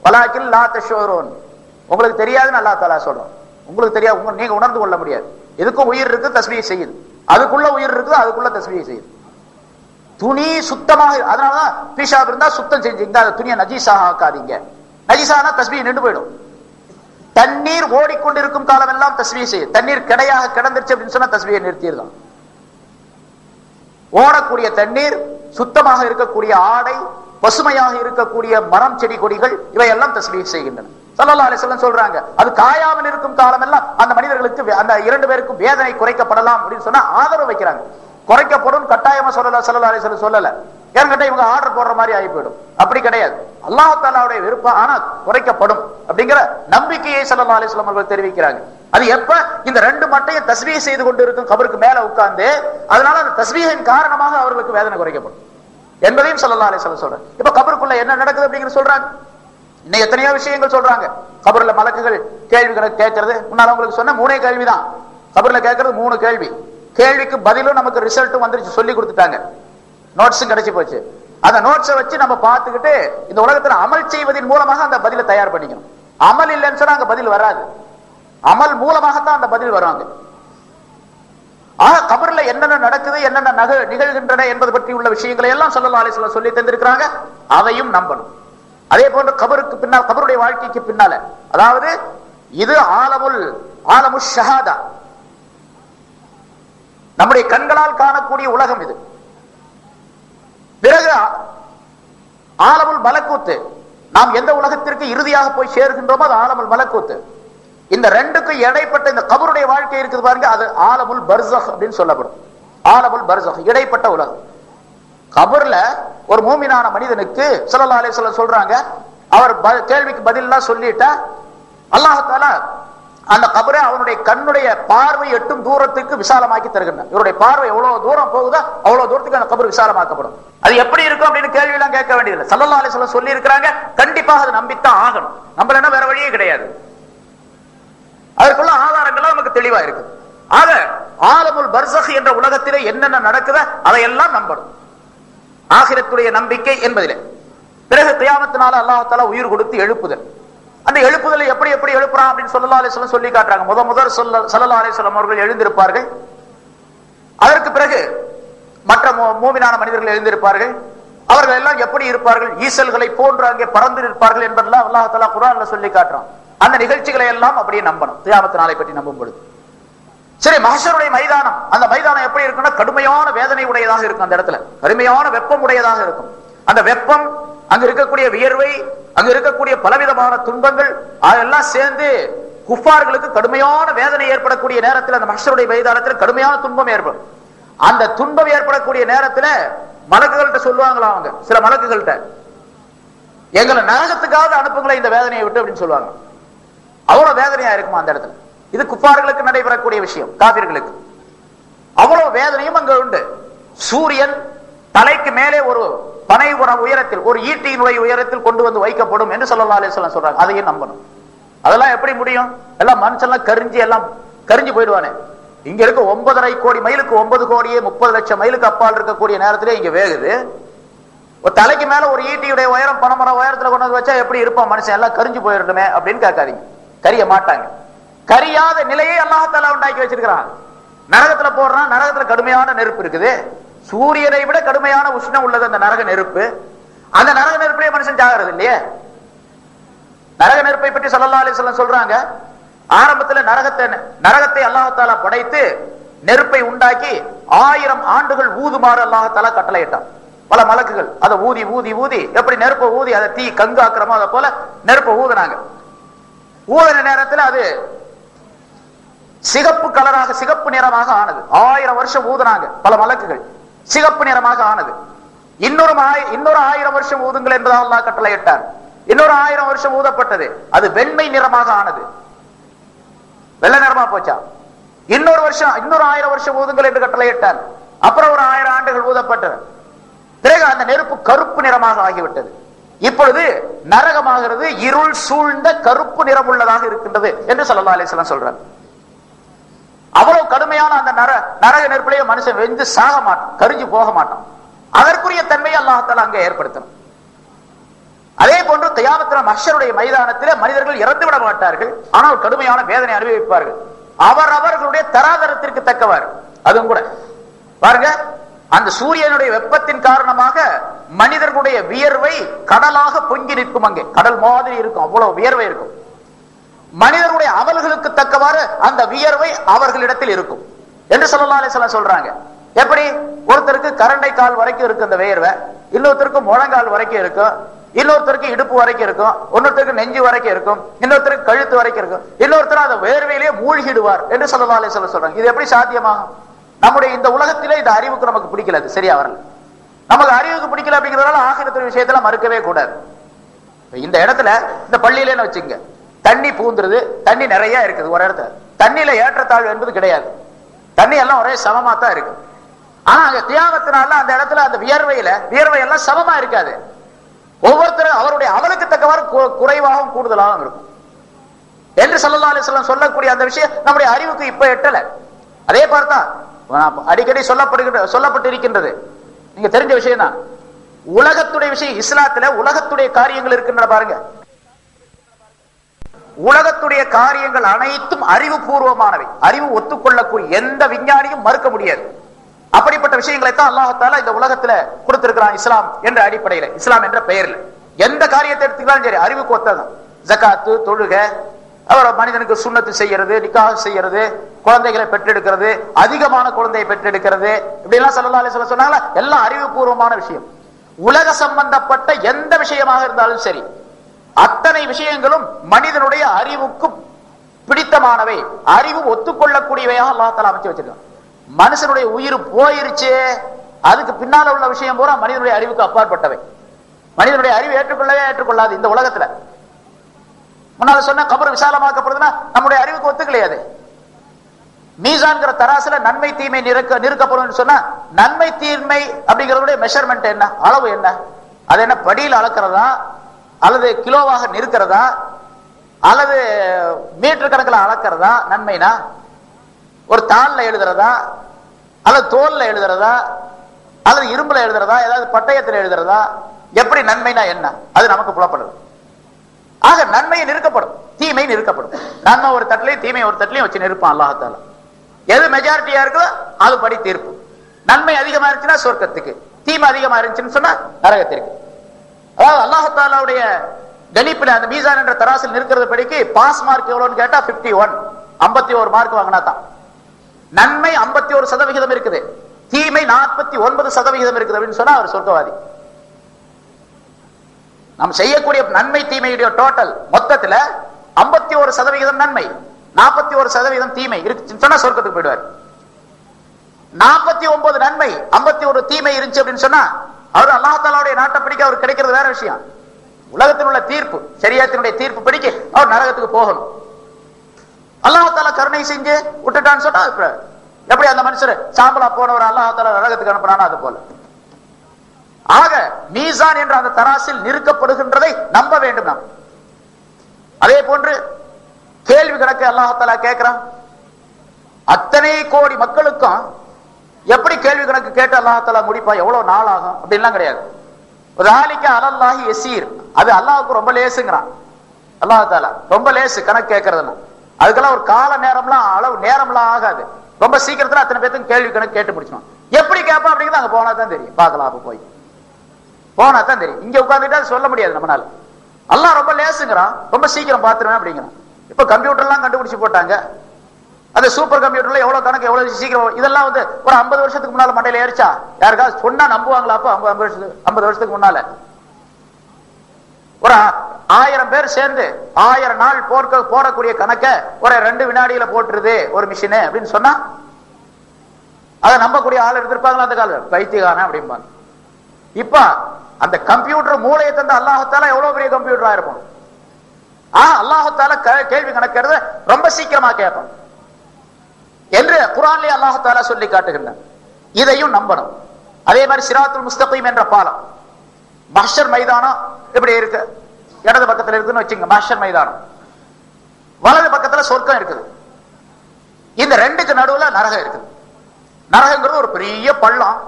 வலாக்கில் லா தஷ்ஊரூன், உங்களுக்கு தெரியாதுன்னு அல்லாஹ் தஆலா சொல்றோம். உங்களுக்கு தெரியாது, நீங்க உணர்ந்து கொள்ள முடியாது. எதுக்கும் உயிர் இருக்கு, தஸ்பீஹ் செய்யுது. அதுக்குள்ள உயிர் இருக்குது, அதுக்குள்ள தஸ்பீஹ் செய்யுது. துணி சுத்தமாக, அதனாலதான் பீஷாப் இருந்தா சுத்தம் செஞ்சீங்க, அந்த துணியை நஜீஸாக ஆக்காதீங்க. நஜீஸானா தஸ்பீஹ் நின்று போயிடும். தண்ணீர் ஓடிக்கொண்டிருக்கும் காலம் எல்லாம் தஸ்பீஹ் செய்யுது. தண்ணீர் கிடையாக கிடந்துருச்சு அப்படின்னு சொன்னா தஸ்பீஹை நிறுத்திடலாம். ஓடக்கூடிய தண்ணீர், சுத்தமாக இருக்கக்கூடிய ஆடை, பசுமையாக இருக்கக்கூடிய மரம் செடி கொடிகள், இவையெல்லாம் தஸ்பீஹ் செய்கின்றன. ஸல்லல்லாஹு அலைஹி வஸல்லம் சொல்றாங்க, அது காயாமல் இருக்கும் காலம் எல்லாம் அந்த மனிதர்களுக்கு, அந்த இரண்டு பேருக்கும் வேதனை குறைக்கப்படலாம் அப்படின்னு சொன்னா ஆதரவு வைக்கிறாங்க. குறைக்கப்படும் கட்டாயமா சொல்லல, ஸல்லல்லாஹு அலைஹி வஸல்லம் சொல்லல. ஏன்னு இவங்க ஆர்டர் போடுற மாதிரி ஆகி போயிடும். அப்படி கிடையாது. அல்லாஹ் தஆலாவுடைய விருப்பம், ஆனா குறைக்கப்படும் அப்படிங்கிற நம்பிக்கையை ஸல்லல்லாஹு அலைஹி வஸல்லம் அவர்கள் தெரிவிக்கிறாங்க. அது எப்ப இந்த ரெண்டு மட்டையும் தஸ்பீஹ் செய்து கொண்டு இருக்கும் கபருக்கு மேல உட்கார்ந்து, அதனால அந்த தஸ்பீஹின் காரணமாக அவர்களுக்கு வேதனை குறைக்கப்படும் என்பதையும் ஸல்லல்லாஹு அலைஹி வஸல்லம் சொல்றாங்க. இப்ப கபருக்குள்ள என்ன நடக்குது அப்படிங்கிற சொல்றாங்க. இன்னும் எத்தனையோ விஷயங்கள் சொல்றாங்க. கபர்ல மலக்குகள் கேள்விகளை கேட்கறது, முன்னால உங்களுக்கு சொன்ன 3 கேள்விதான். கபர்ல கேட்கறது 3 கேள்வி. கேள்விக்கு பதிலும் நமக்கு ரிசல்ட்டும் வந்துருச்சு, சொல்லி கொடுத்துட்டாங்க, நோட்ஸும் கிடைச்சி போச்சு. அந்த நோட்ஸை வச்சு நம்ம பார்த்துக்கிட்டு இந்த உலகத்துல அமல் செய்வதன் மூலமாக அந்த பதிலை தயார் பண்ணிக்கணும். அமல் இல்லைன்னு சொன்னா அங்க பதில் வராது. அமல் மூலமாகத்தான் அந்த பதில் வருவாங்க. ஆக கபர்ல என்னென்ன நடக்குது, என்னென்ன நிகழ்கின்றன என்பது பற்றி உள்ள விஷயங்களை எல்லாம் ஸல்லல்லாஹு அலைஹி வஸல்லம் சொல்லி தந்திருக்கிறாங்க. அதையும் நம்பணும். அதே போன்று கபருக்கு பின்னால், கபருடைய வாழ்க்கைக்கு பின்னால, அதாவது இது ஆலமுல் ஷஹாதா, நம்முடைய கண்களால் காணக்கூடிய உலகம் இது. பிறகு ஆலமுல் மலக்கூத்து, நாம் எந்த உலகத்திற்கு இறுதியாக போய் சேர்கின்றோமோ அது ஆலமுல் மலக்கூத்து. இந்த ரெண்டுக்கும் இடைப்பட்ட இந்த கபருடைய வாழ்க்கை இருக்குது பாருங்க, அது ஆலமுல் பர்ஸஹ் அப்படின்னு சொல்லப்படும். ஆலமுல் பர்ஸஹ், இடைப்பட்ட உலகம். கபர்ல ஒரு மூமினான மனிதனுக்கு ஸல்லல்லாஹு அலைஹி வஸல்லம் சொல்றாங்க, அவர் கேள்விக்கு பதிலெல்லாம் சொல்லிட்டா அல்லாஹ் தஆலா அந்த கபரை அவனுடைய கண்ணுடைய பார்வை எட்டும் தூரத்துக்கு விசாலமாக்கி தருகின்றான். இவருடைய பார்வை எவ்வளவு தூரம் போகுதோ அவ்வளவு தூரத்துக்கு அந்த கபர் விசாலமாக்கப்படும். அது எப்படி இருக்கும் அப்படின்னு கேள்வி எல்லாம் கேட்க வேண்டியதில்லை. ஸல்லல்லாஹு அலைஹி வஸல்லம் சொல்லி இருக்கிறாங்க. கண்டிப்பாக அது நம்பித்தான் ஆகணும். நம்மள வேற வழியே கிடையாது. அதற்குள்ள ஆதாரங்கள் நமக்கு தெளிவா இருக்கு. ஆக ஆலமுல் பர்ஸஹ் என்ற உலகத்திலே என்னென்ன நடக்குதோ அதையெல்லாம் நம்பணும். ஆகிரத்துடைய நம்பிக்கை என்பதிலே. பிறகு கியாமத்தினால அல்லாஹ் தஆலா உயிர் கொடுத்து எழுப்புதல். அந்த எழுப்புதலை எப்படி எப்படி எழுப்புறான் அப்படின்னு ஸல்லல்லாஹு அலைஹி வஸல்லம் சொல்லி காட்டுறாங்க. முதல் ஸல்லல்லாஹு அலைஹி வஸல்லம் அவர்கள் எழுந்திருப்பார்கள். அதற்கு பிறகு மற்ற மூமினான மனிதர்கள் எழுந்திருப்பார்கள். அவர்கள் எல்லாம் எப்படி இருப்பார்கள், ஈசல்களை போன்று அங்கே பறந்து இருப்பார்கள் என்பதெல்லாம் அல்லாஹ் தஆலா குர்ஆன்ல சொல்லி காட்டுறான். அந்த நிகழ்ச்சிகளை எல்லாம் அப்படியே நம்பணும். கியாமத் நாளை பற்றி நம்பும் பொழுது. சரி, மஹ்ஷருடைய மைதானம், அந்த மைதானம் எப்படி இருக்குன்னா கடுமையான வேதனை உடையதாக இருக்கும். அந்த இடத்துல கடுமையான வெப்பம் உடையதாக இருக்கும். அந்த வெப்பம், அங்க இருக்கக்கூடிய வியர்வை, அங்க இருக்கக்கூடிய பலவிதமான துன்பங்கள், அதெல்லாம் சேர்ந்து குஃபார்களுக்கு கடுமையான வேதனை ஏற்படக்கூடிய நேரத்தில் அந்த மஹ்ஷருடைய மைதானத்தில் கடுமையான துன்பம் ஏற்படும். அந்த துன்பம் ஏற்படக்கூடிய நேரத்துல மலக்குகள்கிட்ட சொல்லுவாங்களா, அவங்க சில மலக்குகள்கிட்ட, எங்களை நரகத்துக்காவது அனுப்புங்களை இந்த வேதனையை விட்டு அப்படின்னு சொல்லுவாங்க. அவ்வளவு வேதனையா இருக்குமா அந்த இடத்துல. இது குஃபார்களுக்கு நடைபெறக்கூடிய விஷயம். காபிர்களுக்கு அவ்வளவு வேதனையும் அங்க உண்டு. சூரியன் தலைக்கு மேலே ஒரு பனை உயரத்தில், ஒரு ஈட்டியினுடைய உயரத்தில் கொண்டு வந்து வைக்கப்படும் என்று ஸல்லல்லாஹு அலைஹி வஸல்லம் சொல்றாங்க. அதையும் நம்பணும். அதெல்லாம் எப்படி முடியும்? எல்லாம் மனுஷன்லாம் கரிஞ்சு போயிடுவானே. இங்க இருக்க 9.5 கோடி மைலுக்கு 9 கோடியே 30 லட்சம் மைலுக்கு அப்பால் இருக்கக்கூடிய நேரத்திலே இங்க வேகுது. ஒரு தலைக்கு மேல ஒரு ஈட்டியுடைய உயரம், பனைமரம் உயரத்துல கொண்டு வந்து வச்சா எப்படி இருப்பான் மனுஷன்? எல்லாம் கரிஞ்சு போயிடணுமே அப்படின்னு கேட்காதீங்க. கரிய மாட்டாங்க. கரியாத நிலையை அல்லாஹ் தஆலா உண்டாக்கி வச்சிருக்கிறான். நரகத்துல போடுறான். நரகத்துல கடுமையான நெருப்பு இருக்குது. சூரியனை விட கடுமையான உஷ்ணம் உள்ளது அந்த நரக நெருப்பு. அந்த நரக நெருப்பிலே மனுஷன் சாகிறது இல்லையே. நரக நெருப்பை பற்றி ஸல்லல்லாஹு அலைஹி வஸல்லம் சொல்றாங்க, ஆரம்பத்தில் நரகத்தை அல்லாஹ் தஆலா படைத்து நெருப்பை உண்டாக்கி 1000 ஆண்டுகள் ஊதுமாறு அல்லாஹ் தஆலா கட்டளையிட்டான். பல மலக்குகள் அதை ஊதி ஊதி ஊதி, எப்படி நெருப்பை ஊதி அதை தீ கங்காக்கிறமோ அதை போல நெருப்பை ஊதுனாங்க. ஊதின நேரத்தில் அது சிகப்பு கலராக, சிகப்பு நிறமாக ஆனது. 1000 வருஷம் ஊதுனாங்க பல மலக்குகள், சிகப்பு நிறமாக ஆனது. இன்னொரு 1000 வருஷம் ஊதுங்கள் என்பதாக அல்லாஹ் கட்டளையிட்டார். இன்னொரு 1000 வருஷம் ஊதப்பட்டது. அது வெண்மை நிறமாக ஆனது. வெள்ளை நிறமா போச்சா? இன்னொரு 1000 வருஷம் ஊதுங்கள் என்று கட்டளையிட்டார். அப்புறம் ஒரு 1000 ஆண்டுகள் ஊதப்பட்டது. பிறகு அந்த நெருப்பு கருப்பு நிறமாக ஆகிவிட்டது. இப்பொழுது நரகமாகிறது இருள் சூழ்ந்த கருப்பு நிறம் உள்ளதாக இருக்கின்றது என்று ஸல்லல்லாஹு அலைஹி வஸல்லம் சொல்றார். அவ்வளவு கடுமையான அந்த நரக நெருப்பிலேயே மனுஷன் வெந்து சாக மாட்டான், கரிஞ்சு போக மாட்டான். அதற்குரிய தன்மையை அல்லாஹ் தஆலா அங்கே ஏற்படுத்தணும். அதே போன்று கியாமத்துல் மஹ்ஷருடைய மைதானத்திலே மனிதர்கள் இறந்து விட மாட்டார்கள், ஆனால் கடுமையான வேதனை அனுபவிப்பார்கள். அவர்களுடைய தராதரத்திற்கு தக்கவாறு. அதுவும் கூட பாருங்க, அந்த சூரியனுடைய வெப்பத்தின் காரணமாக மனிதர்களுடைய வியர்வை கடலாக பொங்கி நிற்கும். அங்கே கடல் மாதிரி இருக்கும், அவ்வளவு வியர்வை இருக்கும். மனிதர்களுடைய அமல்களுக்கு தக்கவாறு அந்த வியர்வை அவர்களிடத்தில் இருக்கும் என்று ஸல்லல்லாஹு அலைஹி வஸல்லம் சொல்றாங்க. எப்படி? ஒருத்தருக்கு கரண்டை கால் வரைக்கும் இருக்கு அந்த வியர்வை, இன்னொருத்தருக்கு முழங்கால் வரைக்கும் இருக்கும், இன்னொருத்தருக்கு இடுப்பு வரைக்கும் இருக்கும், இன்னொருத்தருக்கு நெஞ்சு வரைக்கும் இருக்கும், இன்னொருத்தருக்கு கழுத்து வரைக்கும் இருக்கும், இன்னொருத்தர் அந்த வேர்வையிலேயே மூழ்கிடுவார் என்று ஸல்லல்லாஹு அலைஹி வஸல்லம் சொல்றாங்க. இது எப்படி சாத்தியமாகும்? நம்முடைய இந்த உலகத்திலே இந்த அறிவுக்கு நமக்கு பிடிக்கல, அது சரியா வரல. நமக்கு அறிவுக்கு பிடிக்கல அப்படிங்கிறதுனால ஆகிரத்து விஷயத்துல மறுக்கவே கூடாது. இந்த இடத்துல இந்த பள்ளியிலேன்னு வச்சுங்க, தண்ணி பூந்துருது, தண்ணி நிறைய இருக்குது ஒரு இடத்துல, தண்ணியில ஏற்றத்தாழ்வு என்பது கிடையாது, தண்ணி எல்லாம் ஒரே சமமா தான் இருக்கு. ஆனா அங்க தியாகத்தினால அந்த இடத்துல அந்த வியர்வை எல்லாம் சமமா இருக்காது. ஒவ்வொருத்தரும் அவருடைய அமலுக்கு தக்கவாறு குறைவாகவும் கூடுதலாகவும் இருக்கும் என்று ஸல்லல்லாஹு அலைஹி வஸல்லம் சொல்லக்கூடிய அந்த விஷயம் நம்முடைய அறிவுக்கு இப்ப எட்டல. அதே பார்த்தா அடிக்கடி சொல்லப்பட்டிருக்கின்றது, நீங்க தெரிஞ்ச விஷயம் தான். உலகத்துடைய விஷயம் இஸ்லாத்துல உலகத்துடைய காரியங்கள் இருக்கின்றன பாருங்க. உலகத்துடைய காரியங்கள் அனைத்தும் அறிவுபூர்வமானவை, அறிவு ஒத்துக்கொள்ளக்கூடிய எந்த விஞ்ஞானியும் மறுக்க முடியாது. அப்படிப்பட்ட விஷயங்களை தான் அல்லாஹ் தஆலா இந்த உலகத்துல கொடுத்திருக்கிறான் இஸ்லாம் என்ற அடிப்படையில, இஸ்லாம் என்ற பெயர்ல. எந்த காரியத்தை எடுத்துக்கிட்டாலும் சரி அறிவுக்கு ஒத்ததான். ஜகாத்து, தொழுகை, அவர் மனிதனுக்கு சுன்னத்து செய்யறது, நிக்காஹ் செய்யறது, குழந்தைகளை பெற்றெடுக்கிறது, அதிகமான குழந்தையை பெற்றெடுக்கிறது, இப்படி எல்லாம் ஸல்லல்லாஹு அலைஹி வஸல்லம் சொன்னாங்க. எல்லாம் அறிவுபூர்வமான விஷயம். உலக சம்பந்தப்பட்ட எந்த விஷயமாக இருந்தாலும் சரி, அத்தனை விஷயங்களும் மனிதனுடைய அறிவுக்கு பிடித்தமானவை, அறிவு ஒத்துக்கொள்ளக்கூடியவையாக அல்லாஹ் தஆலா அமைச்சு வச்சிருக்கான். மனுஷனுடைய உயிர் போயிருச்சு, அதுக்கு பின்னால உள்ள விஷயம் பூரா மனிதனுடைய அறிவுக்கு அப்பாற்பட்டவை. மனிதனுடைய அறிவு ஏற்றுக்கொள்ளவே ஏற்றுக்கொள்ளாது. இந்த உலகத்துல முன்னால சொன்ன கபர் விசாலமாக்கப்படுதுன்னா நம்முடைய அறிவுக்கு ஒத்துக்கலையாது. மீசான்கிற தராசுல நன்மை தீமை நிறுக்கப்படும் சொன்னா, நன்மை தீமை அப்படிங்கிறதுடைய மெஷர்மெண்ட் என்ன, அளவு என்ன? அது என்ன படியில் அளக்கிறதா, அல்லது கிலோவாக நிறுக்கிறதா, அல்லது மீட்டர் கணக்கில் அளக்கிறதா? நன்மைனா ஒரு தாள்ல எழுதுறதா, அல்லது தோல்ல எழுதுறதா, அல்லது இரும்புல எழுதுறதா, ஏதாவது பட்டயத்தில் எழுதுறதா? எப்படி நன்மைனா என்ன? அது நமக்கு புலப்படுது. ஆக நன்மையை நிறுக்கப்படும், தீமை நிறுக்கப்படும். நன்மை ஒரு தட்டிலையும் தீமை ஒரு தட்டிலையும் வச்சு நிற்பான் அல்லாஹ் தஆலா. எது மெஜாரிட்டியா இருக்கோ அது படி தீர்ப்பு. நன்மை அதிகமா இருந்துச்சுன்னா சொர்க்கத்துக்கு, தீமை அதிகமா இருந்துச்சுன்னு சொன்னா நரகத்திற்கு. அதாவது அல்லாஹ் தஆலாவுடைய கணிப்பில் அந்த மீசான் என்ற தராசில் நிற்கிறது படிக்கு பாஸ் மார்க் எவ்வளவுன்னு கேட்டா 51, 51 மார்க் வாங்கினா தான். நன்மை 51% இருக்குது, தீமை 49% இருக்குது அப்படின்னு சொன்னா அவர் சொர்க்கவாதி. நாம் செய்யக்கூடிய நன்மை தீமையுடைய டோட்டல் மொத்தத்துல 51% நன்மை, 41% தீமை இருக்குன்னு சொன்னா சொர்க்கத்துக்கு போயிடுவார். 49 நன்மை 51 தீமை இருந்துச்சு அப்படின்னு சொன்னா அவர் அல்லாஹ் தஆலாவுடைய நாட்டை பிடிக்க அவர் கிடைக்கிறது வேற விஷயம். உலகத்தில் உள்ள தீர்ப்பு, ஷரியத்தினுடைய தீர்ப்பு படிக்க அவர் நரகத்துக்கு போகணும். அல்லாஹ் தஆலா கருணை செஞ்சு விட்டுட்டான்னு சொன்னா எப்படி அந்த மனுஷர் சாம்பலா போனவர் அல்லாஹ் தஆலா நரகத்துக்கு அனுப்புறானா அது போல. ஆக மீசான் என்ற அந்த தராசில் நிறுக்கப்படுகின்றதை நம்ப வேண்டும் நாம். அதே போன்று கேள்வி கணக்கு அல்லாஹ் தஆலா கேட்கிறான். அத்தனை கோடி மக்களுக்கும் எப்படி கேள்வி கணக்கு கேட்டு அல்லாஹ் தஆலா முடிப்பா? எவ்வளவு நாள் ஆகும் அப்படின்லாம் கிடையாது. ذَلِكَ عَلَى اللَّهِ يَسِيرٌ, அது அல்லாஹ்வுக்கு ரொம்ப லேசுங்கிறான். அல்லாஹ் தஆலா ரொம்ப லேசு கணக்கு கேட்கறதுன்னா. அதுக்கெல்லாம் ஒரு கால நேரம்லாம் அளவு நேரம்லாம் ஆகாது. ரொம்ப சீக்கிரத்துல அத்தனை பேருக்கு கேள்வி கணக்கு கேட்டு முடிச்சிடும். எப்படி கேட்பான் அப்படிங்கிறது அங்க போனா தான் தெரியும். பார்க்கலாம், அப்ப போய் போனா தான் தெரியும். இங்க உட்கார்ந்துட்டா சொல்ல முடியாது நம்மளால. அல்லாஹ் ரொம்ப லேசுங்கிறான், ரொம்ப சீக்கிரம் பார்த்துருவேன் அப்படிங்கிறான். இப்ப கம்ப்யூட்டர்லாம் கண்டுபிடிச்சு போட்டாங்க. அந்த சூப்பர் கம்ப்யூட்டர்ல எவ்வளவு கணக்கு எவ்வளவு சீக்கிரம், இதெல்லாம் வந்து ஒரு 50 வருஷத்துக்கு முன்னால மண்டையில ஏறிச்சா? யாருக்காவது சொன்னா நம்புவாங்களா? அப்ப 50 வருஷத்துக்கு முன்னால ஒரு 1000 பேர் சேர்ந்து 1000 நாள் போடக்கூடிய கணக்க ஒரு 2 வினாடியில போட்டுருது ஒரு மிஷின் அப்படின்னு சொன்னா அதை நம்பக்கூடிய ஆள் எடுத்திருப்பாங்களா? அந்த கால பைத்தியகாரன் அப்படிம்பாங்க. இப்ப அந்த கம்ப்யூட்டர் மூளையை தந்த அல்லாஹ் தஆலா எவ்வளவு பெரிய கம்ப்யூட்டரா இருக்கும். அல்லாஹ் தஆலா கேள்வி கணக்கிறது ரொம்ப சீக்கிரமா கேட்பான் என்று குர்ஆன்ல அல்லாஹ் தஆலா சொல்லி காட்டுகின்றான். இதையும் நம்பணும். அதே மாதிரி சிராத்துல் முஸ்தகீம் என்ற பாலம் மஹ்ஷர் மைதானம் இப்படி இருக்கு. இடது பக்கத்துல இருக்குன்னு வச்சுங்க, மஹ்ஷர் மைதானம். வலது பக்கத்துல சொர்க்கம் இருக்குது. இந்த ரெண்டுக்கு நடுவுல நரகம் இருக்குது. நரகங்கிறது ஒரு பெரிய பள்ளம்.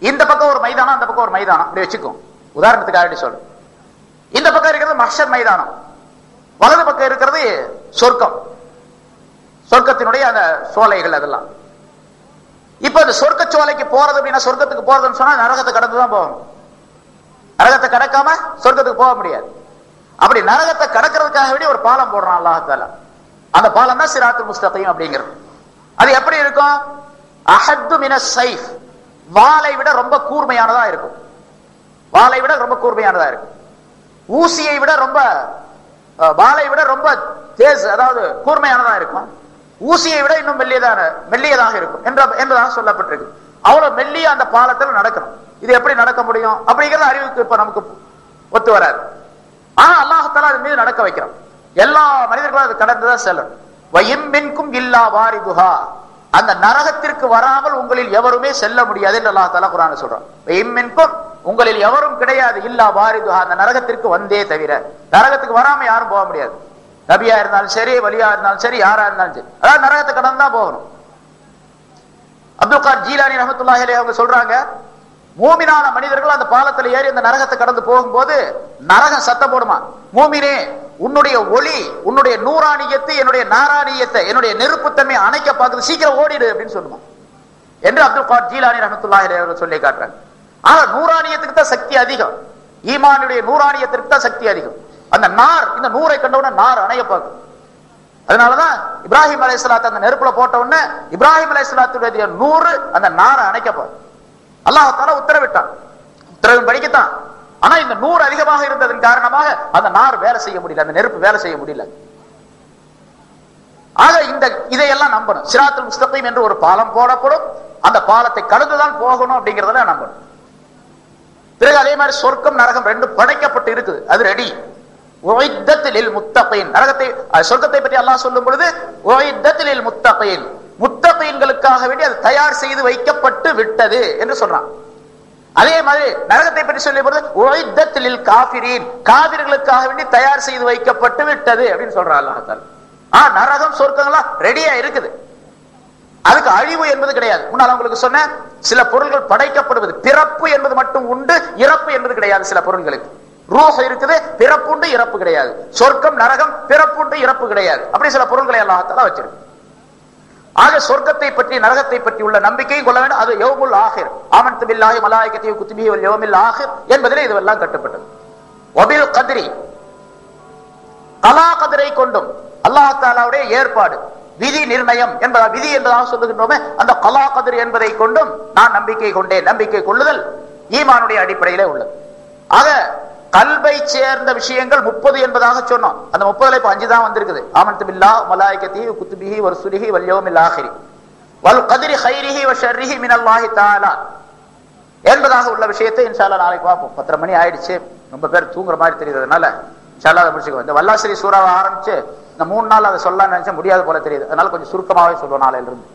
இந்த பக்கம் ஒரு மைதானம், அந்த பக்கம் ஒரு மைதானம், அப்படி வச்சுக்கோம். உதாரணத்துக்காக சொல்றேன். இந்த பக்கம் இருக்கிறது மஹ்ஷர் மைதானம், வலது பக்கம் இருக்கிறது சொர்க்கம், சொர்க்கத்தினுடைய அந்த சோலைகள் அதெல்லாம். இப்ப இந்த சொர்க்க சோலைக்கு போறது அப்படின்னா, சொர்க்கத்துக்கு போறதுன்னு சொன்னா நரகத்தை கடந்துதான் போகணும். நரகத்தை கடக்காம சொர்க்கத்துக்கு போக முடியாது. அப்படி நரகத்தை கடக்கிறதுக்காக வேண்டி ஒரு பாலம் போடுறான் அல்லாஹ் தஆலா. அந்த பாலம் தான் சிராத்துல் முஸ்தகீம் அப்படிங்கிறது. அது எப்படி இருக்கும்? அஹத்து மினஸ் ஸைஃப், வாளை விட ரொம்ப கூர்மையானதா இருக்கும். வாளை விட ரொம்ப கூர்மையானதா இருக்கும். ஊசியை விட ரொம்ப, வாளை விட ரொம்ப தேஸ், அதாவது கூர்மையானதா இருக்கும். ஊசியை விட இன்னும் மெல்லியதாக இருக்கும் என்பதாக சொல்லப்பட்டிருக்கு. அவ்வளவு மெல்லிய அந்த பாலத்தில் நடக்கணும். இது எப்படி நடக்க முடியும் அப்படிங்கிறது அறிவுக்கு இப்ப நமக்கு ஒத்து வராது. ஆனா அல்லாஹ் தஆலா அது மீது நடக்க வைக்கிறோம். எல்லா மனிதர்களும் அது கடந்துதான் செல்லும். வயிம்மின்கும் இல்லா வாரிதுஹா, அந்த நரகத்திற்கு வராமல் உங்களில் எவருமே செல்ல முடியாது என்று அல்லாஹ் தஆலா குர்ஆன்ல சொல்றான். வயிம்மின்கும், உங்களில் எவரும் கிடையாது, இல்லா வாரிதுஹா, அந்த நரகத்திற்கு வந்தே தவிர. நரகத்துக்கு வராம யாரும் போக முடியாது. நபியா இருந்தாலும் சரி, வலியா இருந்தாலும் சரி, யாரா இருந்தாலும் சரி, அதாவது நரகத்தை கடந்து தான் போகணும். அப்துல் காதர் ஜீலானி ரஹ்மத்துல்லாஹி அலைஹி அவங்க சொல்றாங்க, மூமினான மனிதர்கள் அந்த பாலத்தில் ஏறி அந்த நரகத்தை கடந்து போகும்போது நரகம் சத்தம் போடுமா, மூமினே உன்னுடைய ஒளி, உன்னுடைய நூறானியத்தை, என்னுடைய நாரானியத்தை, என்னுடைய நெருப்புத்தன்மை அணைக்க பார்க்குது, சீக்கிரம் ஓடிடு அப்படின்னு சொல்லுமா என்று அப்துல் காதர் ஜீலானி ரஹ்மத்துல்லாஹி அலைஹி அவர்கள் சொல்லி காட்டுறாங்க. ஆனா நூறானியத்துக்கு தான் சக்தி அதிகம், ஈமானுடைய நூறானியத்திற்கு தான் சக்தி அதிகம். அந்த நார், இந்த நூரை கண்டவுடனே நார் அணைய பார்க்கும். அதனாலதான் இப்ராஹிம் அலைஹிஸ்ஸலாத்தை அந்த நெருப்புல போட்ட உடனே இப்ராஹிம் அலைஹிஸ்ஸலாத்துடைய நூறு அந்த நாரை அணைக்க பார்க்கும். அல்லாஹ் தஆலா உத்தரவிட்டான், உத்தரவின் படிக்கத்தான். ஆனா இந்த நூறு அதிகமாக இருந்ததன் காரணமாக அந்த நார் வேலை செய்ய முடியல, அந்த நெருப்பு வேலை செய்ய முடியல. ஆக இதையெல்லாம் நம்பணும். சிராத்துல் முஸ்தகீம் என்று ஒரு பாலம் போடப்படும், அந்த பாலத்தை கடந்துதான் போகணும் அப்படிங்கறத நம்பணும். பிறகு அதே மாதிரி சொர்க்கம் நரகம் ரெண்டு படைக்கப்பட்டு இருக்குது, அது ரெடி. உஇத்தத் லில் முத்தகீன், நரகத்தை சொர்க்கத்தை பற்றி அல்லாஹ் சொல்லும் பொழுது உஇத்தத் லில் முத்தகீன், முத்தகீன்களுக்காக வேண்டி அது தயார் செய்து வைக்கப்பட்டு விட்டது என்று சொல்றான். அதே மாதிரி நரகத்தை பற்றி சொல்லும் பொழுது உஇத்தத் லில் காஃபிரீன், காபிர்களுக்காக வேண்டி தயார் செய்து வைக்கப்பட்டு விட்டது அப்படின்னு சொல்றான் அல்லாஹ் தஆலா. நரகம் சொர்க்கங்கள்லாம் ரெடியா இருக்குது, அதுக்கு அழிவு என்பது கிடையாது. முன்னால் உங்களுக்கு சொன்ன சில பொருள்கள் படைக்கப்படுவது, பிறப்பு என்பது மட்டும் உண்டு, இறப்பு என்பது கிடையாது. சில பொருள்களுக்கு ரூஹ் இருக்குது, பிறப்பு உண்டு, இறப்பு கிடையாது. சொர்க்கம் நரகம் பிறப்பு உண்டு, இறப்பு கிடையாது. அப்படி சில பொருள்களை அல்லாஹ் தஆலா வச்சிருக்கு. ஆக சொர்க்கத்தை பற்றி நரகத்தை பற்றி உள்ள நம்பிக்கையும் கொள்ள வேண்டும். அது யௌமுல் ஆகிர், ஆமன்து பில்லாஹி மலாயிகத்திஹி குதுபிஹி வல் யௌமில் ஆகிர் என்பதிலே இதுவெல்லாம் கட்டப்பட்டது. வபில் கத்ரி, கலா கதிரை கொண்டும் அல்லாஹ் தஆலாவுடைய ஏற்பாடு, விதி நிர்ணயம் என்பதா, விதி என்பதாக சொல்லுகின்றோமே, அந்த கலா கதிர் என்பதை கொண்டும் நான் நம்பிக்கை கொண்டேன். நம்பிக்கை கொள்ளுதல் ஈமானுடைய அடிப்படையிலே உள்ளது. ஆக கல்வை சேர்ந்த விஷயங்கள் 30 என்பதாக சொன்னோம். அந்த 30ல இப்ப 5 தான் வந்திருக்குது. ஆமன்து பில்லாஹி மலாயிகத்திஹி குதுபிஹி வர்சுலிஹி வல் யௌமில் ஆகிர் வல் கத்ரி கைரிஹி வ ஷர்ரிஹி மினல்லாஹி தஆலா என்பதாக உள்ள விஷயத்தை இன்ஷா அல்லாஹ் நாளைக்கு பார்ப்போம். 10:30 மணி ஆயிடுச்சு, ரொம்ப பேர் தூங்குற மாதிரி தெரியுதுனால இன்ஷா அல்லாஹ் அதை முடிச்சுக்கோ. இந்த வல்லாசிரி சூறாவை ஆரம்பிச்சு இந்த 3 நாள் அதை சொல்லலாம்னு நினைச்சா முடியாது போல தெரியுது. அதனால கொஞ்சம் சுருக்கமாவே சொல்லுவோம். நாளையில இருந்து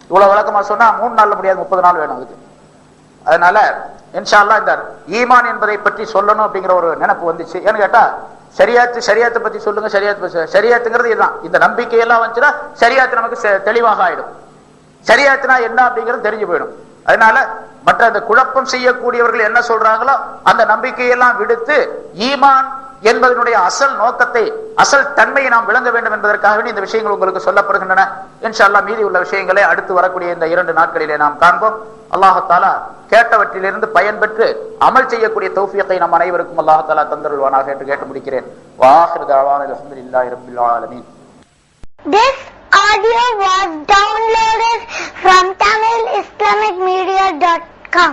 இவ்வளவு விளக்கமா சொன்னா 3 நாள்ல முடியாது, 30 நாள் வேணும் அதுக்கு. அதனால இன்ஷா அல்லாஹ் இந்த ஈமான் என்பதை பற்றி சொல்லணும் அப்படிங்கிற ஒரு நினைப்பு வந்துச்சு. ஏன்னு கேட்டா ஷரியத்தை பத்தி சொல்லுங்க, ஷரியத்துங்கிறது இதுதான். இந்த நம்பிக்கையெல்லாம் வந்துச்சுன்னா ஷரியத்து நமக்கு தெளிவாக ஆயிடும். ஷரியத்துனா என்ன அப்படிங்கிறது தெரிஞ்சு போயிடும். அதனால மற்ற அந்த குழப்பம் செய்யக்கூடியவர்கள் என்ன சொல்றாங்களோ அந்த நம்பிக்கையெல்லாம் விடுத்து ஈமான் என்பதனுடைய அசல் நோக்கத்தை, அசல் தன்மையை நாம் விளங்க வேண்டும் என்பதற்காக இந்த விஷயங்கள் உங்களுக்கு சொல்லப்படுகின்றன. இன்ஷா அல்லாஹ் மீதி உள்ள விஷயங்களை அடுத்து வரக்கூடிய இந்த 2 நாட்களிலே நாம் காண்போம். அல்லாஹ் தஆலா கேட்டவற்றிலிருந்து பயன்பெற்று அமல் செய்யக்கூடிய தௌஃபீகை நம் அனைவருக்கும் அல்லாஹ் தஆலா தந்தருள்வானாக என்று கேட்டு முடிக்கிறேன். வாஹிரு தஅவானா அல்ஹம்துலில்லாஹி ரப்பில் ஆலமீன். This audio was downloaded from TamilIslamicMedia.com.